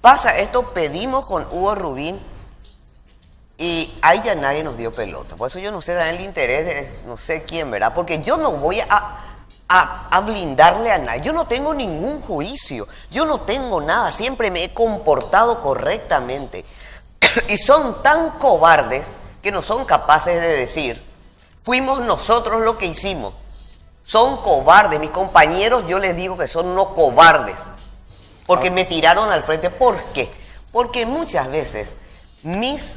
pasa esto, pedimos con Hugo Rubín y ahí ya nadie nos dio pelota. Por eso yo no sé dar el interés de no sé quién, ¿verdad? Porque yo no voy a blindarle a nadie. Yo no tengo ningún juicio. Yo no tengo nada. Siempre me he comportado correctamente. Y son tan cobardes que no son capaces de decir, fuimos nosotros lo que hicimos. Son cobardes. Mis compañeros, yo les digo que son unos cobardes. Porque me tiraron al frente. ¿Por qué? Porque muchas veces mis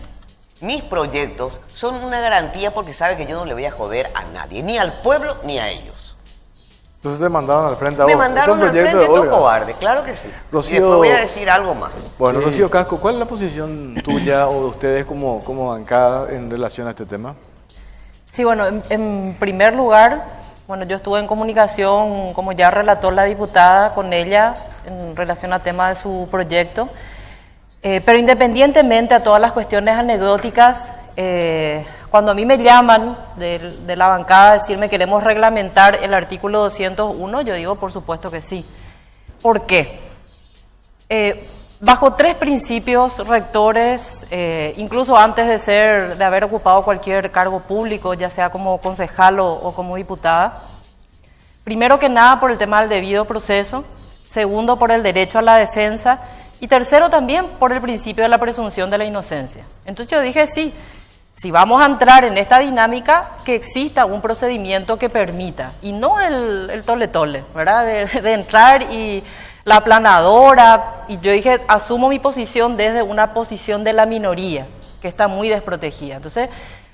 proyectos son una garantía porque saben que yo no le voy a joder a nadie. Ni al pueblo, ni a ellos. Entonces te mandaron al frente a vos. Me mandaron al frente estos cobardes, claro que sí. Rocío, y después voy a decir algo más. Bueno, sí. Rocío Casco, ¿cuál es la posición tuya o de ustedes como bancada en relación a este tema? Sí, bueno, en primer lugar, bueno, yo estuve en comunicación, como ya relató la diputada, con ella en relación al tema de su proyecto. Pero independientemente a todas las cuestiones anecdóticas, cuando a mí me llaman de la bancada a decirme queremos reglamentar el artículo 201, yo digo por supuesto que sí. ¿Por qué? Bajo 3 principios rectores, incluso antes de haber ocupado cualquier cargo público, ya sea como concejal o como diputada, primero que nada por el tema del debido proceso, segundo por el derecho a la defensa y tercero también por el principio de la presunción de la inocencia. Entonces yo dije sí. Si vamos a entrar en esta dinámica, que exista un procedimiento que permita, y no el tole-tole, ¿verdad? De entrar y la aplanadora, y yo dije, asumo mi posición desde una posición de la minoría, que está muy desprotegida. Entonces,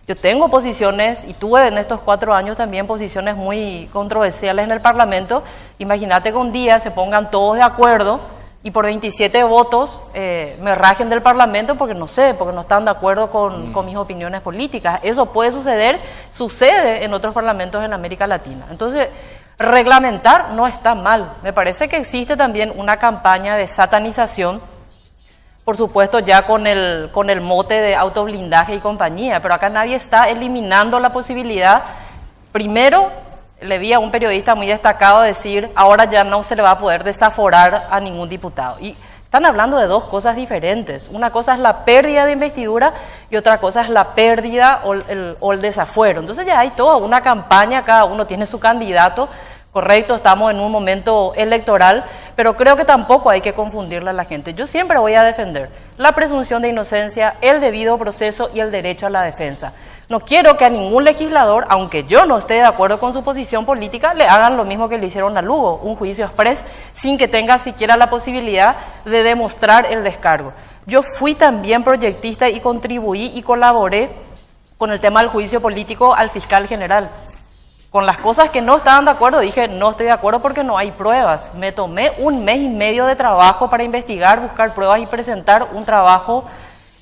yo tengo posiciones, y tuve en estos 4 años también posiciones muy controversiales en el Parlamento. Imagínate que un día se pongan todos de acuerdo, y por 27 votos me rajen del Parlamento porque no están de acuerdo con mis opiniones políticas. Eso puede suceder, sucede en otros parlamentos en América Latina. Entonces, reglamentar no está mal. Me parece que existe también una campaña de satanización, por supuesto ya con el mote de autoblindaje y compañía, pero acá nadie está eliminando la posibilidad. Primero, le vi a un periodista muy destacado decir, ahora ya no se le va a poder desaforar a ningún diputado. Y están hablando de 2 cosas diferentes. Una cosa es la pérdida de investidura y otra cosa es la pérdida o el desafuero. Entonces ya hay toda una campaña, cada uno tiene su candidato. Correcto, estamos en un momento electoral, pero creo que tampoco hay que confundirle a la gente. Yo siempre voy a defender la presunción de inocencia, el debido proceso y el derecho a la defensa. No quiero que a ningún legislador, aunque yo no esté de acuerdo con su posición política, le hagan lo mismo que le hicieron a Lugo, un juicio exprés, sin que tenga siquiera la posibilidad de demostrar el descargo. Yo fui también proyectista y contribuí y colaboré con el tema del juicio político al fiscal general. Con las cosas que no estaban de acuerdo, dije, no estoy de acuerdo porque no hay pruebas. Me tomé 1 mes y medio de trabajo para investigar, buscar pruebas y presentar un trabajo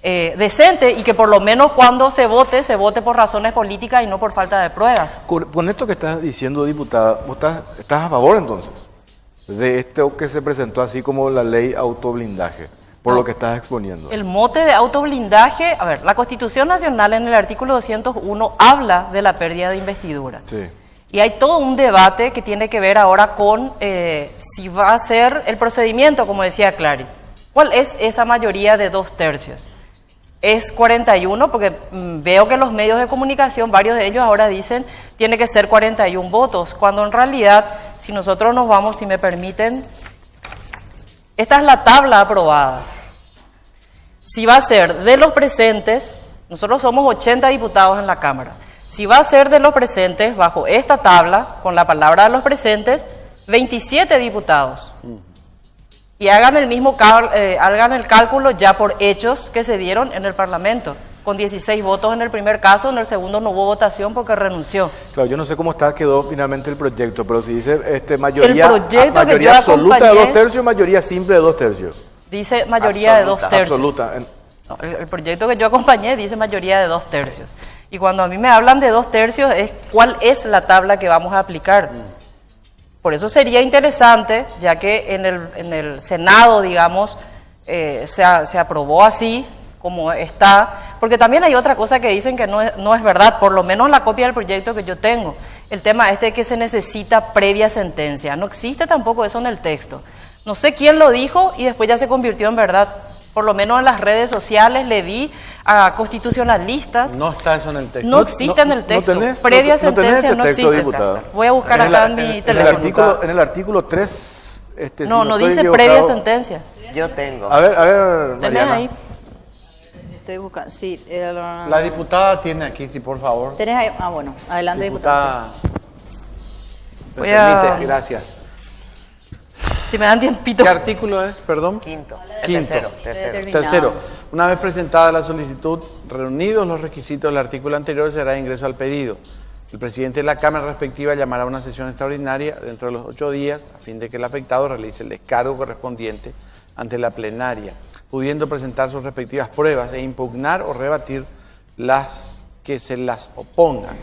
decente y que por lo menos cuando se vote por razones políticas y no por falta de pruebas. Con esto que estás diciendo, diputada, ¿vos estás a favor entonces de esto que se presentó así como la ley autoblindaje? Por lo que estás exponiendo. El mote de autoblindaje, a ver, la Constitución Nacional en el artículo 201 habla de la pérdida de investidura. Sí. Y hay todo un debate que tiene que ver ahora con si va a ser el procedimiento, como decía Clary. ¿Cuál es esa mayoría de 2/3? Es 41, porque veo que los medios de comunicación, varios de ellos ahora dicen, tiene que ser 41 votos, cuando en realidad, si nosotros nos vamos, si me permiten, esta es la tabla aprobada. Si va a ser de los presentes, nosotros somos 80 diputados en la Cámara. Si va a ser de los presentes, bajo esta tabla, con la palabra de los presentes, 27 diputados. Y hagan el cálculo ya por hechos que se dieron en el Parlamento. Con 16 votos en el primer caso, en el segundo no hubo votación porque renunció. Claro, yo no sé cómo quedó finalmente el proyecto, pero si dice mayoría mayoría absoluta de 2/3, mayoría simple de 2/3. Dice mayoría absoluta, de 2/3. Absoluta. No, el proyecto que yo acompañé dice mayoría de 2/3. Y cuando a mí me hablan de 2/3 es cuál es la tabla que vamos a aplicar. Por eso sería interesante, ya que en el Senado, digamos, se aprobó así, como está, porque también hay otra cosa que dicen que no es verdad, por lo menos la copia del proyecto que yo tengo, el tema de que se necesita previa sentencia, no existe tampoco eso en el texto. No sé quién lo dijo y después ya se convirtió en verdad. Por lo menos en las redes sociales le vi a constitucionalistas. No está eso en el texto. No existe en el texto. Previa sentencia no existe. Voy a buscar acá en mi teléfono. En el artículo 3... no dice previa sentencia. Yo tengo. A ver, Mariana. Ahí. Estoy buscando, sí. La diputada tiene aquí, sí, por favor. ¿Tenés ahí? Ah, bueno, adelante, diputada. Me permite, gracias. Si me dan tiempito. ¿Qué artículo es? Perdón. Quinto. Quinto. Tercero. Tercero. Una vez presentada la solicitud, reunidos los requisitos del artículo anterior, será ingreso al pedido. El presidente de la Cámara respectiva llamará una sesión extraordinaria dentro de los 8 días a fin de que el afectado realice el descargo correspondiente ante la plenaria, pudiendo presentar sus respectivas pruebas e impugnar o rebatir las que se las opongan.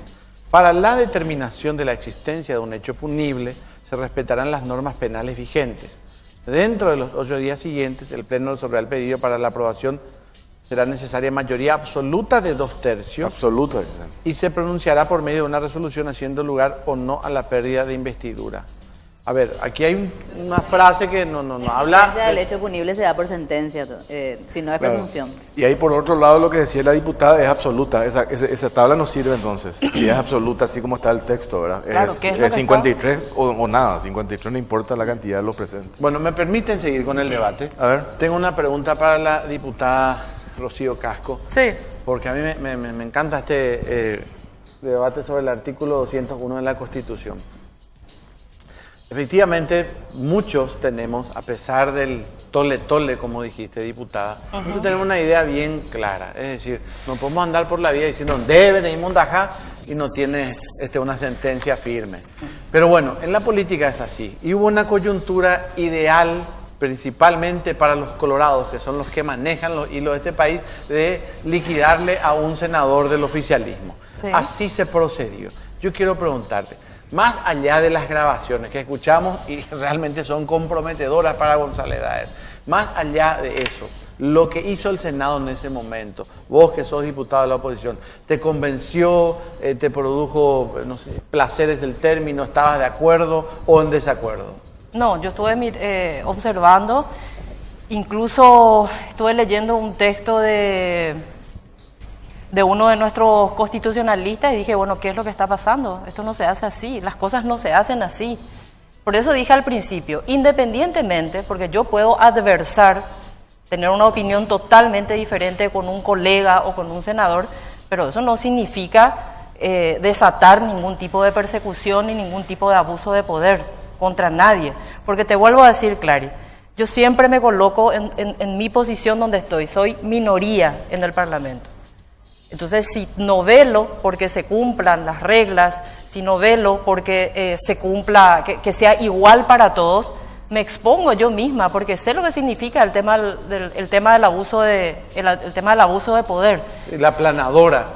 Para la determinación de la existencia de un hecho punible, se respetarán las normas penales vigentes. Dentro de los 8 días siguientes, el Pleno resolverá el pedido para la aprobación. Será necesaria mayoría absoluta de 2/3. Absoluta. Y se pronunciará por medio de una resolución haciendo lugar o no a la pérdida de investidura. A ver, aquí hay una frase que no habla... El hecho punible se da por sentencia, si no es presunción. Y ahí por otro lado lo que decía la diputada es absoluta. Esa tabla no sirve entonces. Si es absoluta, así como está el texto, ¿verdad? Claro, es 53 o nada. 53 no importa la cantidad de los presentes. Bueno, ¿me permiten seguir con el debate? A ver. Tengo una pregunta para la diputada Rocío Casco. Sí. Porque a mí me encanta este debate sobre el artículo 201 de la Constitución. Efectivamente, muchos tenemos, a pesar del tole, como dijiste, diputada, nosotros tenemos una idea bien clara. Es decir, no podemos andar por la vida diciendo debe de inmundajar y no tiene una sentencia firme. Pero bueno, en la política es así. Y hubo una coyuntura ideal, principalmente para los colorados, que son los que manejan los hilos de este país, de liquidarle a un senador del oficialismo. Sí. Así se procedió. Yo quiero preguntarte, más allá de las grabaciones que escuchamos y realmente son comprometedoras para González Daer, más allá de eso, lo que hizo el Senado en ese momento, vos que sos diputado de la oposición, ¿te convenció, te produjo, no sé, placeres del término, estabas de acuerdo o en desacuerdo? No, yo estuve observando, incluso estuve leyendo un texto de uno de nuestros constitucionalistas y dije, bueno, ¿qué es lo que está pasando? Esto no se hace así, las cosas no se hacen así. Por eso dije al principio, independientemente, porque yo puedo adversar, tener una opinión totalmente diferente con un colega o con un senador, pero eso no significa desatar ningún tipo de persecución ni ningún tipo de abuso de poder contra nadie. Porque te vuelvo a decir, Clary, yo siempre me coloco en mi posición donde estoy, soy minoría en el Parlamento. Entonces, si no velo porque se cumplan las reglas, si no velo porque se cumpla, que sea igual para todos, me expongo yo misma porque sé lo que significa el tema del abuso de poder. Y la aplanadora.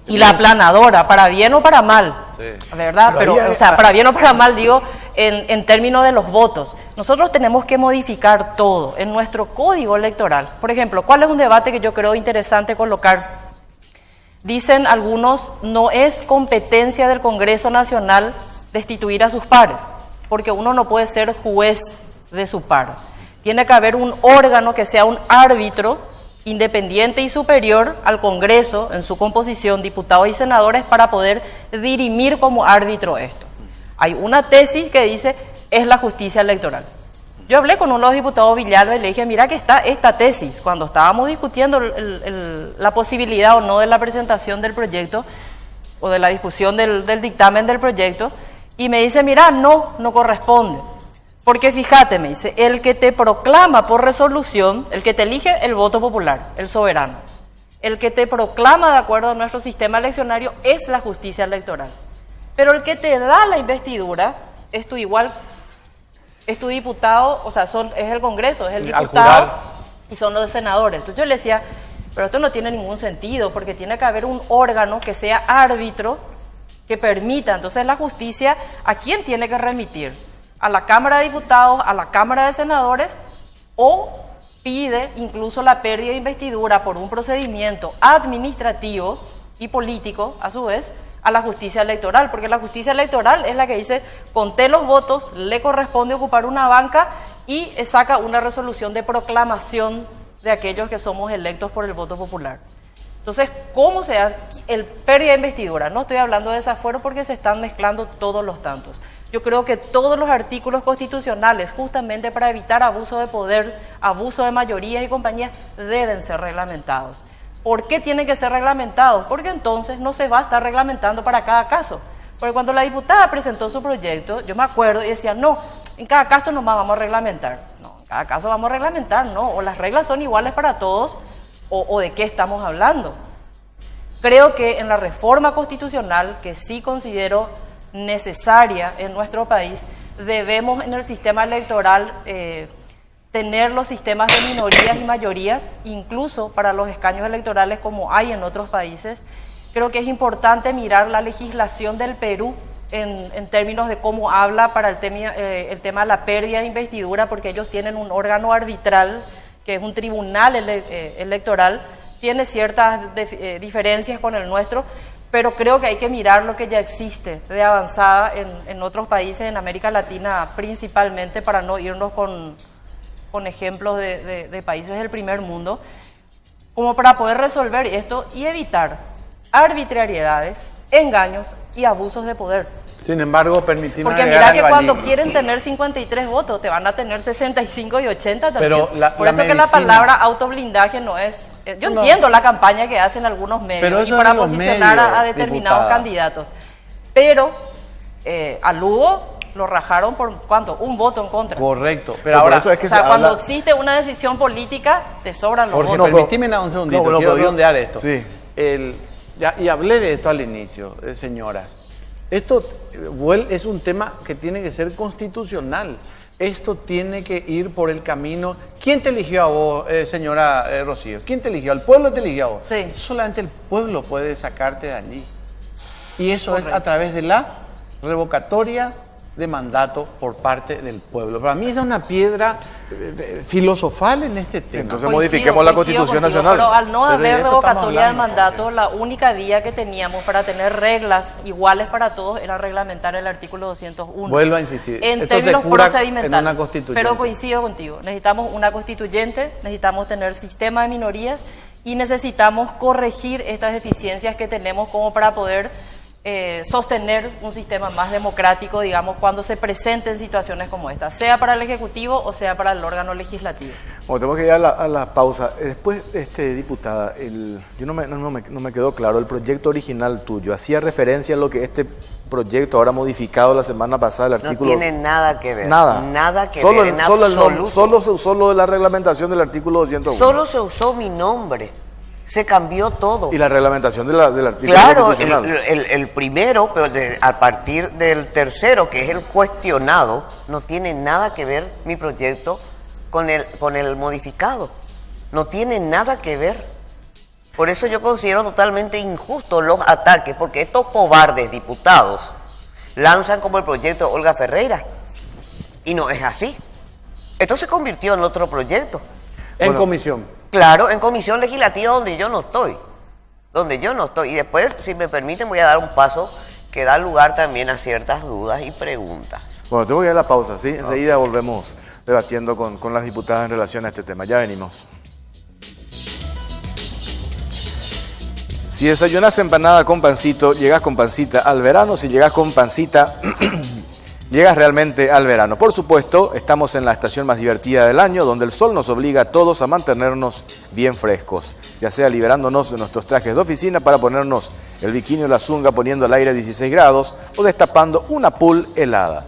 Y la aplanadora, para bien o para mal, sí. ¿Verdad? Pero para bien o para mal digo en términos de los votos. Nosotros tenemos que modificar todo en nuestro código electoral. Por ejemplo, ¿cuál es un debate que yo creo interesante colocar? Dicen algunos, no es competencia del Congreso Nacional destituir a sus pares, porque uno no puede ser juez de su par. Tiene que haber un órgano que sea un árbitro independiente y superior al Congreso en su composición, diputados y senadores, para poder dirimir como árbitro esto. Hay una tesis que dice, es la justicia electoral. Yo hablé con uno de los diputados Villalba y le dije, mira que está esta tesis, cuando estábamos discutiendo la posibilidad o no de la presentación del proyecto o de la discusión del dictamen del proyecto, y me dice, mira, no corresponde. Porque fíjate, me dice, el que te proclama por resolución, el que te elige el voto popular, el soberano, el que te proclama de acuerdo a nuestro sistema eleccionario es la justicia electoral. Pero el que te da la investidura es tu diputado, o sea, es el Congreso, es el diputado y son los senadores. Entonces yo le decía, pero esto no tiene ningún sentido porque tiene que haber un órgano que sea árbitro que permita. Entonces la justicia, ¿a quién tiene que remitir? ¿A la Cámara de Diputados, a la Cámara de Senadores o pide incluso la pérdida de investidura por un procedimiento administrativo y político, a su vez, a la justicia electoral? Porque la justicia electoral es la que dice, conté los votos, le corresponde ocupar una banca y saca una resolución de proclamación de aquellos que somos electos por el voto popular. Entonces, ¿cómo se hace el pérdida de investidura? No estoy hablando de desafuero porque se están mezclando todos los tantos. Yo creo que todos los artículos constitucionales, justamente para evitar abuso de poder, abuso de mayorías y compañías, deben ser reglamentados. ¿Por qué tienen que ser reglamentados? Porque entonces no se va a estar reglamentando para cada caso. Porque cuando la diputada presentó su proyecto, yo me acuerdo y decía, no, en cada caso nomás vamos a reglamentar. No, en cada caso vamos a reglamentar, no, o las reglas son iguales para todos, o de qué estamos hablando. Creo que en la reforma constitucional, que sí considero necesaria en nuestro país, debemos en el sistema electoral tener los sistemas de minorías y mayorías, incluso para los escaños electorales como hay en otros países. Creo que es importante mirar la legislación del Perú en términos de cómo habla para el tema de la pérdida de investidura, porque ellos tienen un órgano arbitral, que es un tribunal electoral, tiene ciertas diferencias con el nuestro, pero creo que hay que mirar lo que ya existe de avanzada en otros países, en América Latina principalmente, para no irnos con ejemplos de países del primer mundo, como para poder resolver esto y evitar arbitrariedades, engaños y abusos de poder. Sin embargo, permitirme porque agregar mira que algo cuando allí. quieren tener 53 votos, te van a tener 65 y 80 también. Pero Por eso que la palabra autoblindaje no es... Yo entiendo la campaña que hacen algunos medios Pero eso y para es de los posicionar medios, a determinados diputada. candidatos. Pero a Lugo lo rajaron por, ¿cuánto? Un voto en contra. Correcto. Pero Pero por ahora, eso es que O sea, se cuando habla- existe una decisión política, te sobran los Jorge, votos. permíteme un segundito, No, quiero pero- redondear esto. Sí. Y hablé de esto al inicio, señoras. Esto es un tema que tiene que ser constitucional. Esto tiene que ir por el camino. ¿Quién te eligió a vos, señora Rocío? ¿Quién te eligió? ¿El pueblo te eligió a vos? Sí. Solamente el pueblo puede sacarte de allí. Y eso Correcto. es a través de la revocatoria de mandato por parte del pueblo. Para mí es una piedra filosofal en este tema. Entonces modifiquemos la Constitución Nacional. Pero al no Pero de haber eso estamos revocatoria del hablando, mandato, la única vía que teníamos para tener reglas iguales para todos era reglamentar el artículo 201. Vuelvo a insistir. En Esto se términos cura procedimentales. en una constituyente. Pero coincido contigo. Necesitamos una constituyente, necesitamos tener sistema de minorías y necesitamos corregir estas deficiencias que tenemos como para poder sostener un sistema más democrático, digamos, cuando se presenten situaciones como esta, sea para el Ejecutivo o sea para el órgano legislativo. Bueno, tenemos que ir a la pausa. Después, diputada, yo no me quedó claro, el proyecto original tuyo, ¿hacía referencia a lo que este proyecto ahora modificado la semana pasada, el No artículo? tiene nada que ver. Nada. Nada que Solo ver. En solo absoluto. solo se usó lo de la reglamentación del artículo 201. Solo se usó mi nombre. Se cambió todo. Y la reglamentación del artículo Claro, constitucional. el primero, pero a partir del tercero, que es el cuestionado, no tiene nada que ver mi proyecto con el modificado. No tiene nada que ver. Por eso yo considero totalmente injustos los ataques, porque estos cobardes diputados lanzan como el proyecto de Olga Ferreira. Y no es así. Esto se convirtió en otro proyecto. En comisión. Claro, en comisión legislativa donde yo no estoy. Y después, si me permiten, voy a dar un paso que da lugar también a ciertas dudas y preguntas. Bueno, tengo que ir a la pausa, ¿sí? Enseguida volvemos debatiendo con las diputadas en relación a este tema. Ya venimos. Si desayunas empanada con pancito, llegas con pancita al verano. Si llegas con pancita, llegas realmente al verano. Por supuesto, estamos en la estación más divertida del año, donde el sol nos obliga a todos a mantenernos bien frescos, ya sea liberándonos de nuestros trajes de oficina para ponernos el bikini o la zunga poniendo al aire a 16 grados o destapando una pool helada.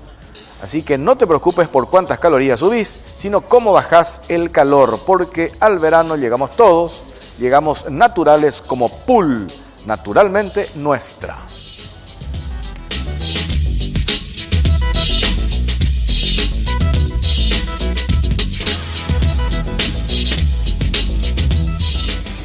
Así que no te preocupes por cuántas calorías subís, sino cómo bajás el calor, porque al verano llegamos todos, llegamos naturales como pool, naturalmente nuestra.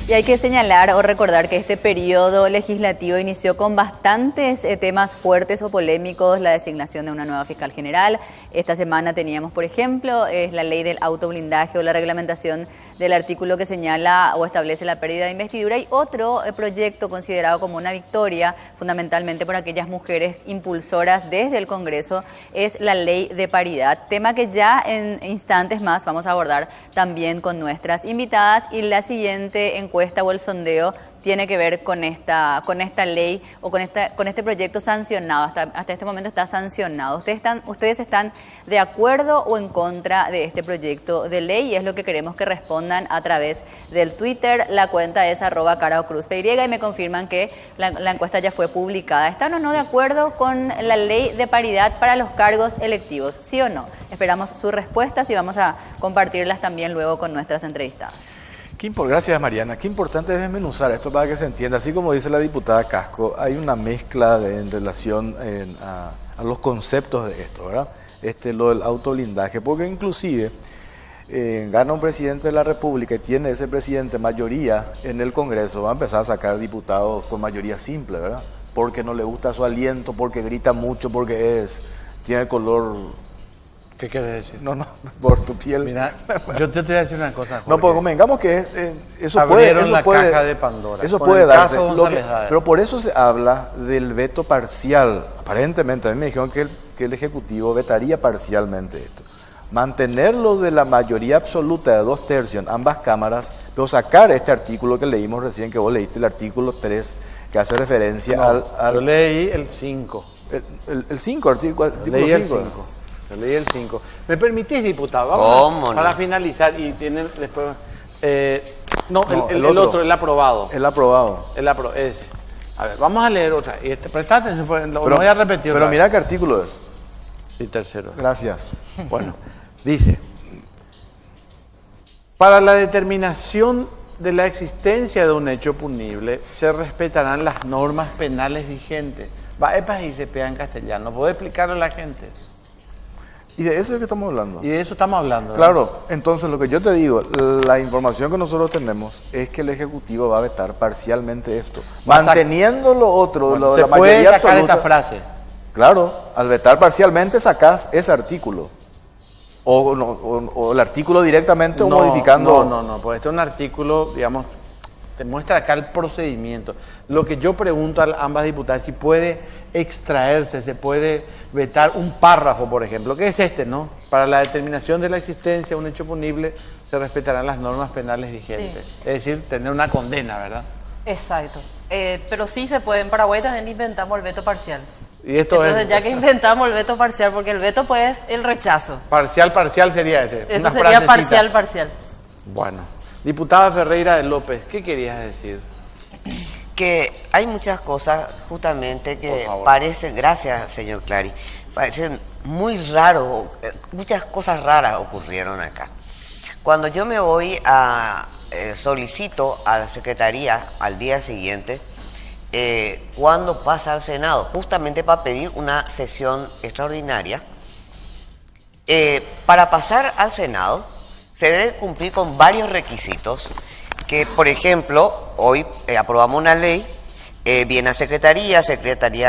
Y hay que señalar o recordar que este periodo legislativo inició con bastantes temas fuertes o polémicos, la designación de una nueva fiscal general. Esta semana teníamos, por ejemplo, la ley del autoblindaje o la reglamentación del artículo que señala o establece la pérdida de investidura, y otro proyecto considerado como una victoria, fundamentalmente por aquellas mujeres impulsoras desde el Congreso, es la ley de paridad, tema que ya en instantes más vamos a abordar también con nuestras invitadas. Y la siguiente encuesta o el sondeo tiene que ver con esta ley o con este proyecto sancionado. Hasta este momento está sancionado. ¿Ustedes están de acuerdo o en contra de este proyecto de ley? Y es lo que queremos que respondan a través del Twitter. La cuenta es @caraocruzpy y me confirman que la encuesta ya fue publicada. ¿Están o no de acuerdo con la ley de paridad para los cargos electivos? ¿Sí o no? Esperamos sus respuestas y vamos a compartirlas también luego con nuestras entrevistadas. Gracias, Mariana. Qué importante es desmenuzar esto para que se entienda. Así como dice la diputada Casco, hay una mezcla en relación a los conceptos de esto, ¿verdad? Lo del autoblindaje, porque inclusive gana un presidente de la República y tiene ese presidente mayoría en el Congreso, va a empezar a sacar diputados con mayoría simple, ¿verdad? Porque no le gusta su aliento, porque grita mucho, porque tiene color... ¿Qué quieres decir? No, por tu piel. Mira, yo te voy a decir una cosa, Jorge. No, pues convengamos que eso abrieron la caja de Pandora. Eso con puede el darse. caso González Hader. Pero por eso se habla del veto parcial. Aparentemente, a mí me dijeron que el Ejecutivo vetaría parcialmente esto. Mantenerlo de la mayoría absoluta de 2/3 en ambas cámaras, pero sacar este artículo que leímos recién, que vos leíste, el artículo 3, que hace referencia al... Yo leí el 5. El 5, artículo Leí el 5. 5. Yo leí el 5. ¿Me permitís, diputado? ¿Cómo no? Para finalizar y tienen después... el otro, el aprobado. El aprobado. Ese. A ver, vamos a leer otra. Y presta atención, lo voy a repetir. Pero mira qué artículo es. Y tercero. Gracias. Bueno, dice, para la determinación de la existencia de un hecho punible, se respetarán las normas penales vigentes. Va, epa, y se pega en castellano. ¿Puedo explicarle a la gente? Y de eso es que estamos hablando. Y de eso estamos hablando, ¿verdad? Claro, entonces lo que yo te digo, la información que nosotros tenemos es que el Ejecutivo va a vetar parcialmente esto, manteniendo lo otro, Bueno, la se puede mayoría sacar absoluta. esta frase. Claro, al vetar parcialmente sacás ese artículo. O el artículo directamente o modificando. No, pues este es un artículo, digamos, te muestra acá el procedimiento. Lo que yo pregunto a ambas diputadas, si puede extraerse, se puede vetar un párrafo, por ejemplo, que es no? Para la determinación de la existencia de un hecho punible, se respetarán las normas penales vigentes. Sí. Es decir, tener una condena, ¿verdad? Exacto. Pero sí se puede. En Paraguay también inventamos el veto parcial. Y esto Entonces, ya que inventamos el veto parcial, porque el veto pues es el rechazo. Parcial sería Eso una sería frasecita. parcial. Bueno, diputada Ferreira de López, ¿qué querías decir? Que hay muchas cosas justamente que Por favor. parecen, gracias señor Clary, parecen muy raros, muchas cosas raras ocurrieron acá. Cuando yo me voy solicito a la Secretaría al día siguiente, cuando pasa al Senado, justamente para pedir una sesión extraordinaria, para pasar al Senado se debe cumplir con varios requisitos que, por ejemplo, hoy aprobamos una ley, viene a Secretaría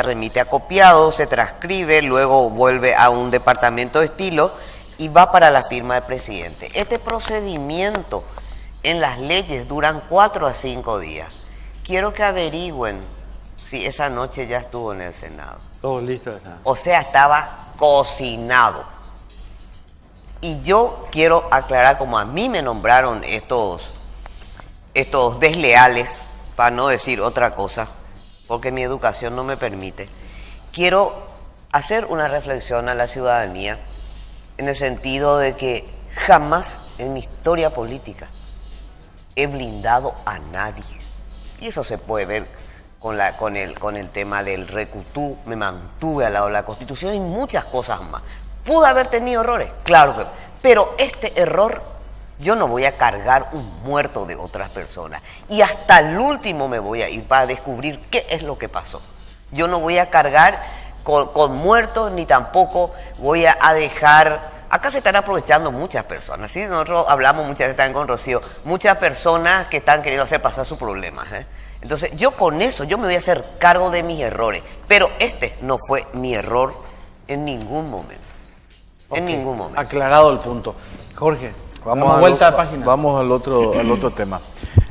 remite acopiado, se transcribe, luego vuelve a un departamento de estilo y va para la firma del presidente. Este procedimiento en las leyes duran 4 a 5 días. Quiero que averigüen si esa noche ya estuvo en el Senado. Todo listo está. O sea, estaba cocinado. Y yo quiero aclarar, como a mí me nombraron estos desleales, para no decir otra cosa, porque mi educación no me permite, quiero hacer una reflexión a la ciudadanía en el sentido de que jamás en mi historia política he blindado a nadie. Y eso se puede ver con el tema del recutú, me mantuve al lado de la Constitución y muchas cosas más. ¿Pude haber tenido errores? Claro que, pero este error yo no voy a cargar un muerto de otras personas. Y hasta el último me voy a ir para descubrir qué es lo que pasó. Yo no voy a cargar con muertos, ni tampoco voy a dejar... Acá se están aprovechando muchas personas, ¿sí? Nosotros hablamos muchas veces también con Rocío, muchas personas que están queriendo hacer pasar sus problemas, Entonces, yo con eso, yo me voy a hacer cargo de mis errores. Pero este no fue mi error en ningún momento. En ningún momento. Aclarado el punto. Jorge, Vamos vuelta de página. Vamos al otro tema.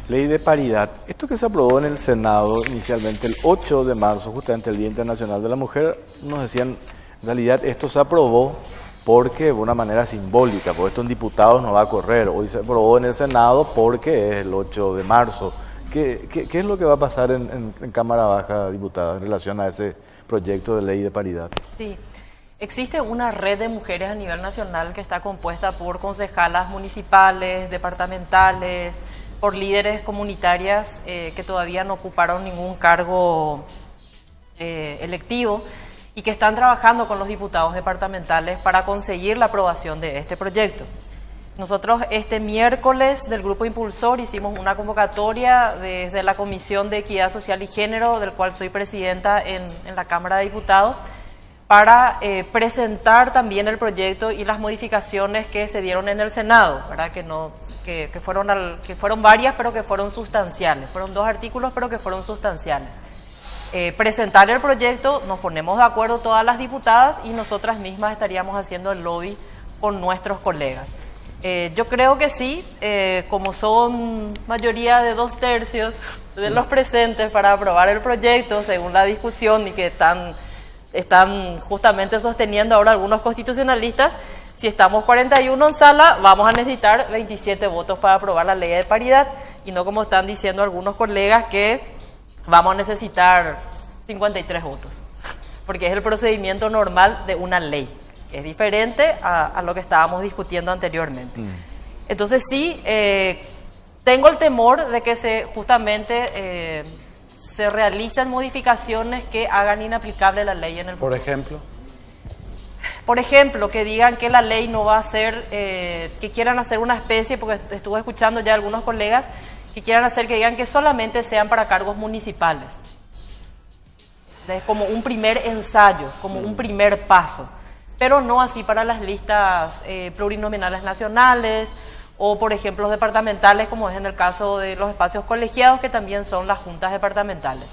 Ley de paridad. Esto que se aprobó en el Senado inicialmente el 8 de marzo, justamente el Día Internacional de la Mujer, nos decían, en realidad esto se aprobó porque de una manera simbólica, porque esto en diputados no va a correr. Hoy se aprobó en el Senado porque es el 8 de marzo, ¿Qué es lo que va a pasar en Cámara Baja, diputada, en relación a ese proyecto de ley de paridad? Sí, existe una red de mujeres a nivel nacional que está compuesta por concejalas municipales, departamentales, por líderes comunitarias que todavía no ocuparon ningún cargo electivo y que están trabajando con los diputados departamentales para conseguir la aprobación de este proyecto. Nosotros este miércoles del Grupo Impulsor hicimos una convocatoria desde la Comisión de Equidad Social y Género, del cual soy presidenta en la Cámara de Diputados, para presentar también el proyecto y las modificaciones que se dieron en el Senado, ¿verdad? Que fueron varias, pero que fueron sustanciales. Fueron 2 artículos, pero que fueron sustanciales. Presentar el proyecto, nos ponemos de acuerdo todas las diputadas y nosotras mismas estaríamos haciendo el lobby con nuestros colegas. Yo creo que sí, como son mayoría de 2/3 de los presentes para aprobar el proyecto, según la discusión y que están justamente sosteniendo ahora algunos constitucionalistas, si estamos 41 en sala, vamos a necesitar 27 votos para aprobar la ley de paridad y no como están diciendo algunos colegas que vamos a necesitar 53 votos, porque es el procedimiento normal de una ley. Es diferente a lo que estábamos discutiendo anteriormente. Entonces sí, tengo el temor de que justamente se realicen modificaciones que hagan inaplicable la ley en el futuro. Por ejemplo. Por ejemplo, que digan que la ley no va a ser, que quieran hacer una especie, porque estuve escuchando ya algunos colegas, que quieran hacer que digan que solamente sean para cargos municipales. Es como un primer ensayo, como un primer paso. Pero no así para las listas plurinominales nacionales o, por ejemplo, departamentales, como es en el caso de los espacios colegiados, que también son las juntas departamentales.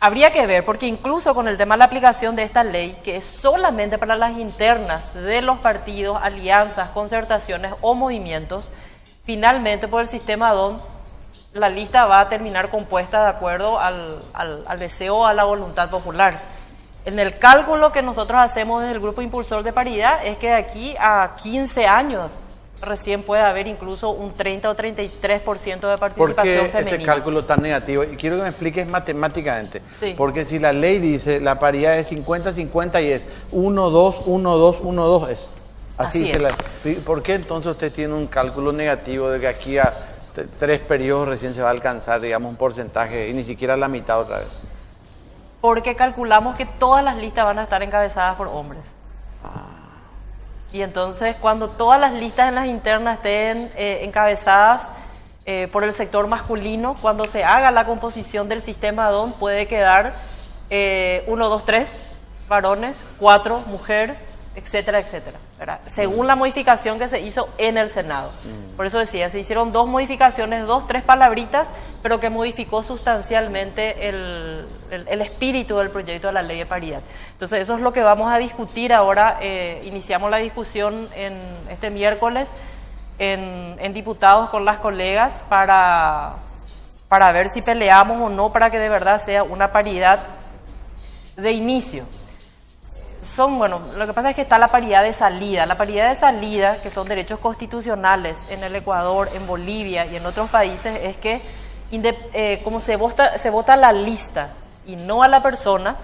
Habría que ver, porque incluso con el tema de la aplicación de esta ley, que es solamente para las internas de los partidos, alianzas, concertaciones o movimientos, finalmente por el sistema DON, la lista va a terminar compuesta de acuerdo al deseo, a la voluntad popular. En el cálculo que nosotros hacemos desde el Grupo Impulsor de Paridad es que de aquí a 15 años recién puede haber incluso un 30 o 33% de participación ¿Por qué femenina. ese cálculo tan negativo? Y quiero que me expliques matemáticamente. Sí. Porque si la ley dice la paridad es 50-50 y es 1-2, 1-2, 1-2 es. Así es. ¿Por qué entonces usted tiene un cálculo negativo de que aquí a 3 periodos recién se va a alcanzar, digamos, un porcentaje y ni siquiera la mitad otra vez? Porque calculamos que todas las listas van a estar encabezadas por hombres. Y entonces cuando todas las listas en las internas estén encabezadas por el sector masculino, cuando se haga la composición del sistema DON puede quedar 1, 2, 3 varones, 4 mujer, etcétera, etcétera, ¿verdad? Según la modificación que se hizo en el Senado. Por eso decía, se hicieron 2 modificaciones, 2, 3 palabritas, pero que modificó sustancialmente el espíritu del proyecto de la ley de paridad. Entonces eso es lo que vamos a discutir ahora. Iniciamos la discusión este miércoles en diputados con las colegas para ver si peleamos o no para que de verdad sea una paridad de inicio. Lo que pasa es que está la paridad de salida. La paridad de salida, que son derechos constitucionales en el Ecuador, en Bolivia y en otros países, es que como se vota la lista y no a la persona,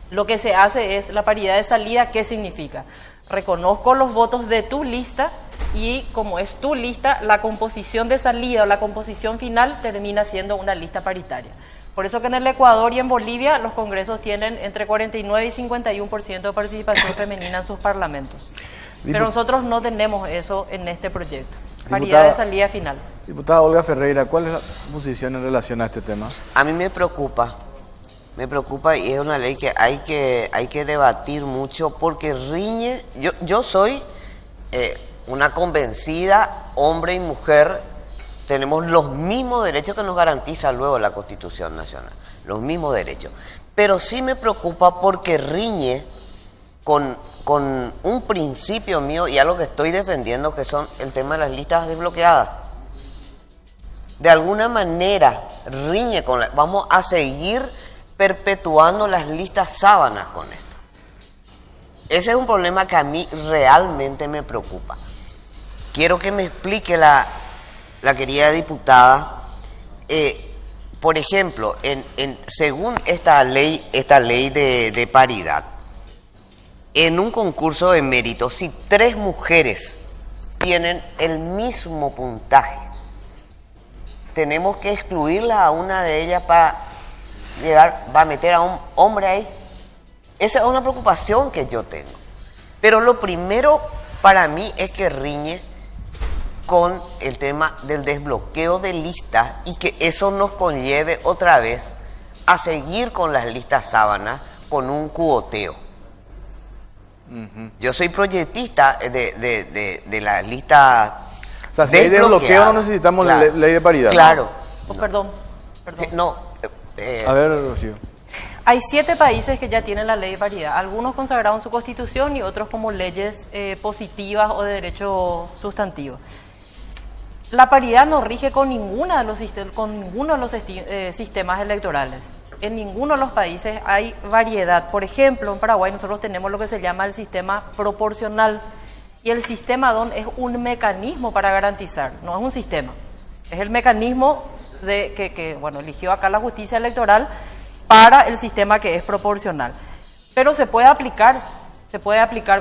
lo que se hace es la paridad de salida. ¿Qué significa? Reconozco los votos de tu lista y como es tu lista, la composición de salida o la composición final termina siendo una lista paritaria. Por eso que en el Ecuador y en Bolivia los congresos tienen entre 49 y 51% de participación femenina en sus parlamentos. Pero nosotros no tenemos eso en este proyecto. Paridad de salida final. Diputada Olga Ferreira, ¿cuál es la posición en relación a este tema? A mí me preocupa y es una ley que hay que debatir mucho porque riñe. Yo soy una convencida, hombre y mujer. Tenemos los mismos derechos que nos garantiza luego la Constitución Nacional, los mismos derechos. Pero sí me preocupa porque riñe con un principio mío y algo que estoy defendiendo, que son el tema de las listas desbloqueadas. De alguna manera riñe vamos a seguir perpetuando las listas sábanas con esto. Ese es un problema que a mí realmente me preocupa. Quiero que me explique la querida diputada Por ejemplo, según esta ley de paridad, en un concurso de mérito, si 3 mujeres tienen el mismo puntaje, tenemos que excluirla a una de ellas para va a meter a un hombre ahí. Esa es una preocupación que yo tengo. Pero lo primero para mí es que riñe con el tema del desbloqueo de listas y que eso nos conlleve otra vez a seguir con las listas sábanas con un cuoteo. Yo soy proyectista de la lista. O sea, si hay desbloqueo no necesitamos ley de paridad. Claro. Oh, perdón. Sí, no. A ver, Rocío. Hay 7 países que ya tienen la ley de paridad, algunos consagrados en su constitución y otros como leyes positivas o de derecho sustantivo. La paridad no rige con ninguno de los sistemas electorales. En ninguno de los países hay variedad. Por ejemplo, en Paraguay nosotros tenemos lo que se llama el sistema proporcional y el sistema DON es un mecanismo para garantizar, no es un sistema. Es el mecanismo que eligió acá la justicia electoral para el sistema que es proporcional. Pero se puede aplicar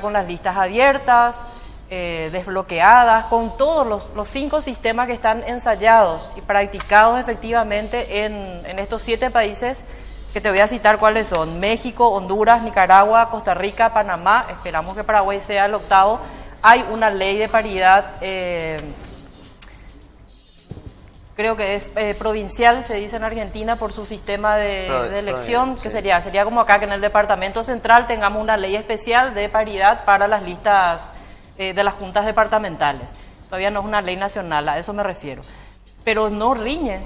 con las listas abiertas, desbloqueadas, con todos los 5 sistemas que están ensayados y practicados efectivamente en estos 7 países que te voy a citar cuáles son: México, Honduras, Nicaragua, Costa Rica, Panamá. Esperamos que Paraguay sea el 8º. Hay una ley de paridad, creo que es provincial, se dice en Argentina, por su sistema de elección, que sería como acá que en el Departamento Central tengamos una ley especial de paridad para las listas de las juntas departamentales. Todavía no es una ley nacional, a eso me refiero. Pero no riñe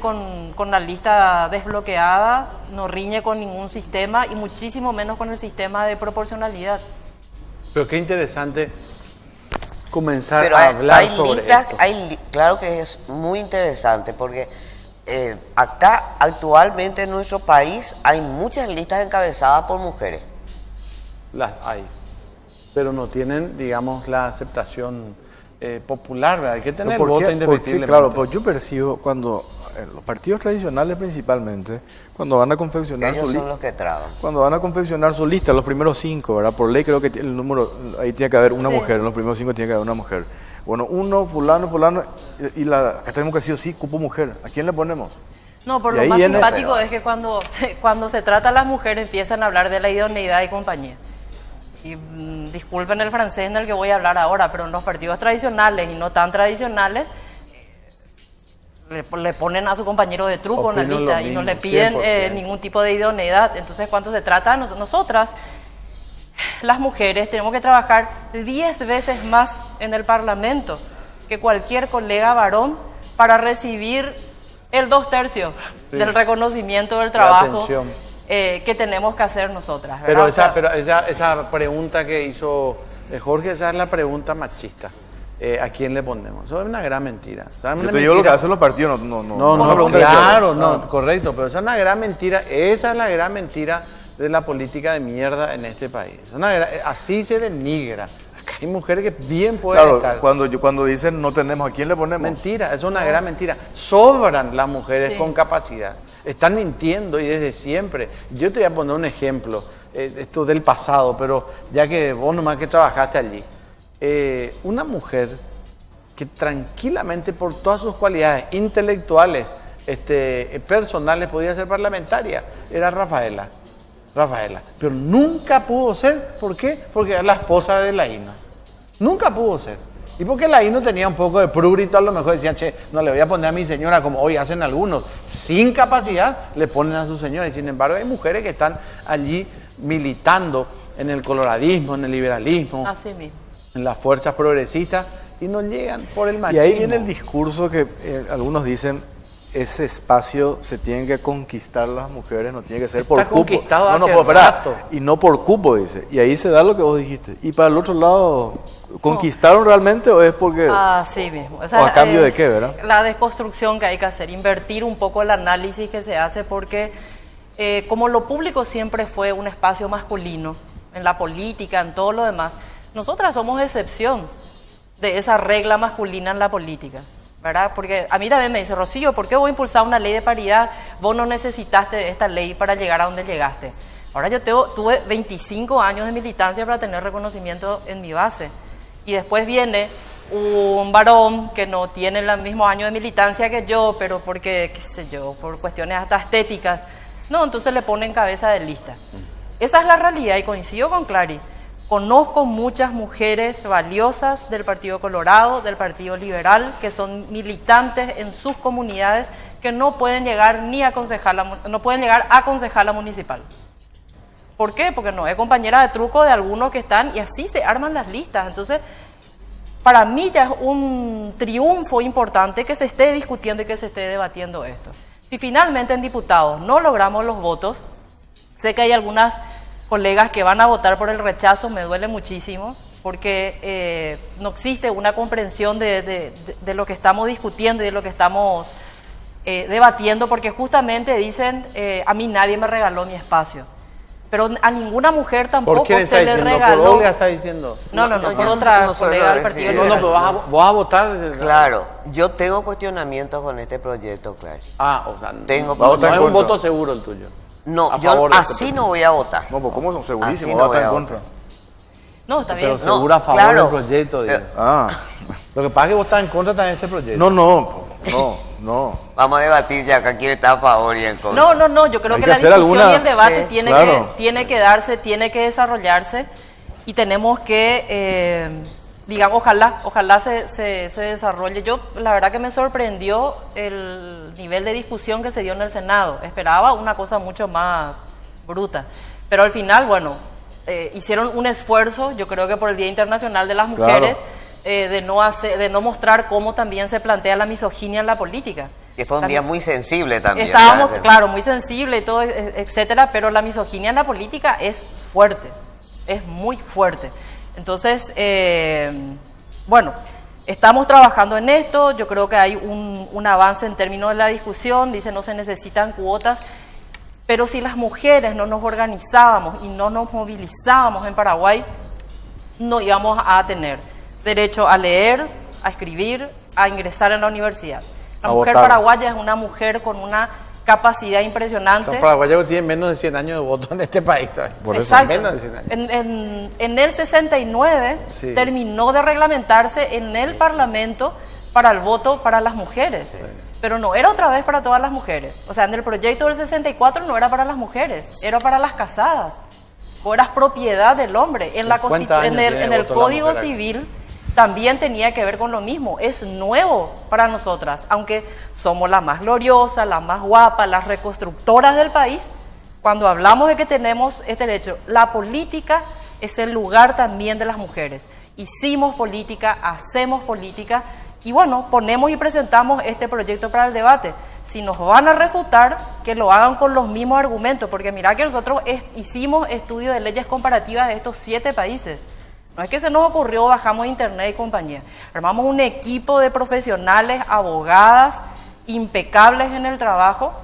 con la lista desbloqueada, no riñe con ningún sistema y muchísimo menos con el sistema de proporcionalidad. Pero qué interesante comenzar a hablar sobre esto. Claro que es muy interesante porque acá actualmente en nuestro país hay muchas listas encabezadas por mujeres. Las hay, pero no tienen, digamos, la aceptación popular, ¿verdad? Hay que tener voto indefectiblemente. Claro, pues yo percibo cuando los partidos tradicionales principalmente, cuando van a confeccionar ellos son los que traban. Cuando van a confeccionar su lista, los primeros 5, ¿verdad? Por ley creo que el número, ahí tiene que haber una mujer, en los primeros 5 tiene que haber una mujer. Bueno, fulano, y acá tenemos que decir sí, cupo mujer. ¿A quién le ponemos? No, por lo más simpático es que cuando se trata a las mujeres empiezan a hablar de la idoneidad y compañía. Y disculpen el francés en el que voy a hablar ahora, pero en los partidos tradicionales y no tan tradicionales le ponen a su compañero de truco en la lista y no le piden ningún tipo de idoneidad. Entonces, cuando se trata, nosotras, las mujeres, tenemos que trabajar 10 veces más en el Parlamento que cualquier colega varón para recibir el 2/3 del reconocimiento del trabajo que tenemos que hacer nosotras, ¿verdad? Pero esa pregunta que hizo Jorge, esa es la pregunta machista. ¿A quién le ponemos? Eso es una gran mentira. Yo te digo lo que hacen los partidos, correcto, pero esa es una gran mentira. Esa es la gran mentira de la política de mierda en este país. Así se denigra. Acá hay mujeres que bien pueden estar. Cuando dicen no tenemos, ¿a quién le ponemos? Mentira, es una gran mentira. Sobran las mujeres con capacidad. Están mintiendo y desde siempre. Yo te voy a poner un ejemplo, esto del pasado, pero ya que vos nomás que trabajaste allí. Una mujer que tranquilamente por todas sus cualidades intelectuales, personales, podía ser parlamentaria, era Rafaela, pero nunca pudo ser. ¿Por qué? Porque era la esposa de Laíno. Nunca pudo ser. Y porque Laíno tenía un poco de prurito, a lo mejor decían, no le voy a poner a mi señora como hoy hacen algunos, sin capacidad le ponen a su señora. Y sin embargo hay mujeres que están allí militando en el coloradismo, en el liberalismo. Así mismo. En las fuerzas progresistas y no llegan por el machismo. Y ahí viene el discurso que algunos dicen, ese espacio se tiene que conquistar las mujeres, no tiene que ser por cupo. Conquistado hace rato. Y no por cupo, dice. Y ahí se da lo que vos dijiste. Y para el otro lado, ¿conquistaron realmente o es porque...? Así mismo. ¿O a cambio de qué, verdad? La desconstrucción que hay que hacer, invertir un poco el análisis que se hace porque como lo público siempre fue un espacio masculino, en la política, en todo lo demás, nosotras somos excepción de esa regla masculina en la política. ¿verdad? Porque a mí también me dice, Rocío, ¿por qué voy a impulsar una ley de paridad? Vos no necesitaste esta ley para llegar a donde llegaste. Ahora yo tuve 25 años de militancia para tener reconocimiento en mi base. Y después viene un varón que no tiene los mismos años de militancia que yo, pero porque, qué sé yo, por cuestiones hasta estéticas, no, entonces le ponen cabeza de lista. Esa es la realidad y coincido con Clary. Conozco muchas mujeres valiosas del Partido Colorado, del Partido Liberal, que son militantes en sus comunidades que no pueden llegar ni a concejala municipal. ¿Por qué? Porque no es compañera de truco de algunos que están y así se arman las listas. Entonces, para mí ya es un triunfo importante que se esté discutiendo y que se esté debatiendo esto. Si finalmente en diputados no logramos los votos, sé que hay algunas colegas que van a votar por el rechazo, me duele muchísimo, porque no existe una comprensión de lo que estamos discutiendo y de lo que estamos debatiendo, porque justamente dicen, a mí nadie me regaló mi espacio. Pero a ninguna mujer tampoco se le regaló. ¿Por Olga está diciendo? No, por otra colega del Partido Liberal. No, pero vos vas a votar. Claro, yo tengo cuestionamientos con este proyecto, claro. O sea, no es un voto seguro el tuyo. No, yo así no voy a votar. No, pues ¿cómo son segurísimos? No ¿Va a estar en contra? No, está bien. Pero seguro a favor del proyecto. Lo que pasa es que vos estás en contra también de este proyecto. No. Vamos a debatir ya acá quién está a favor y en contra. No, yo creo que la discusión y el debate tiene que darse, tiene que desarrollarse y tenemos que, digamos, ojalá se desarrolle. Yo, la verdad que me sorprendió el nivel de discusión que se dio en el Senado. Esperaba una cosa mucho más bruta. Pero al final, bueno, hicieron un esfuerzo, yo creo que por el Día Internacional de las Mujeres, de no mostrar cómo también se plantea la misoginia en la política. Que fue un día muy sensible también. Estábamos, claro, muy sensible y todo, etcétera, pero la misoginia en la política es fuerte, es muy fuerte. Entonces, bueno, estamos trabajando en esto, yo creo que hay un avance en términos de la discusión, dice no se necesitan cuotas, pero si las mujeres no nos organizábamos y no nos movilizábamos en Paraguay, no íbamos a tener derecho a leer, a escribir, a ingresar en la universidad. La mujer paraguaya es una mujer con una capacidad impresionante. Los paraguayos tienen menos de 100 años de voto en este país. Por eso. Exacto. Menos de 100 años. En el 69 terminó de reglamentarse en el Parlamento para el voto para las mujeres. Sí. Pero no era otra vez para todas las mujeres. O sea, en el proyecto del 64 no era para las mujeres, era para las casadas. O eras propiedad del hombre. En el Código Civil también tenía que ver con lo mismo. Es nuevo para nosotras, aunque somos las más gloriosas, las más guapas, las reconstructoras del país. Cuando hablamos de que tenemos este derecho, la política es el lugar también de las mujeres. Hicimos política, hacemos política y bueno, ponemos y presentamos este proyecto para el debate. Si nos van a refutar, que lo hagan con los mismos argumentos, porque mirá que nosotros hicimos estudio de leyes comparativas de estos 7 países. No es que se nos ocurrió, bajamos internet y compañía. Armamos un equipo de profesionales, abogadas, impecables en el trabajo,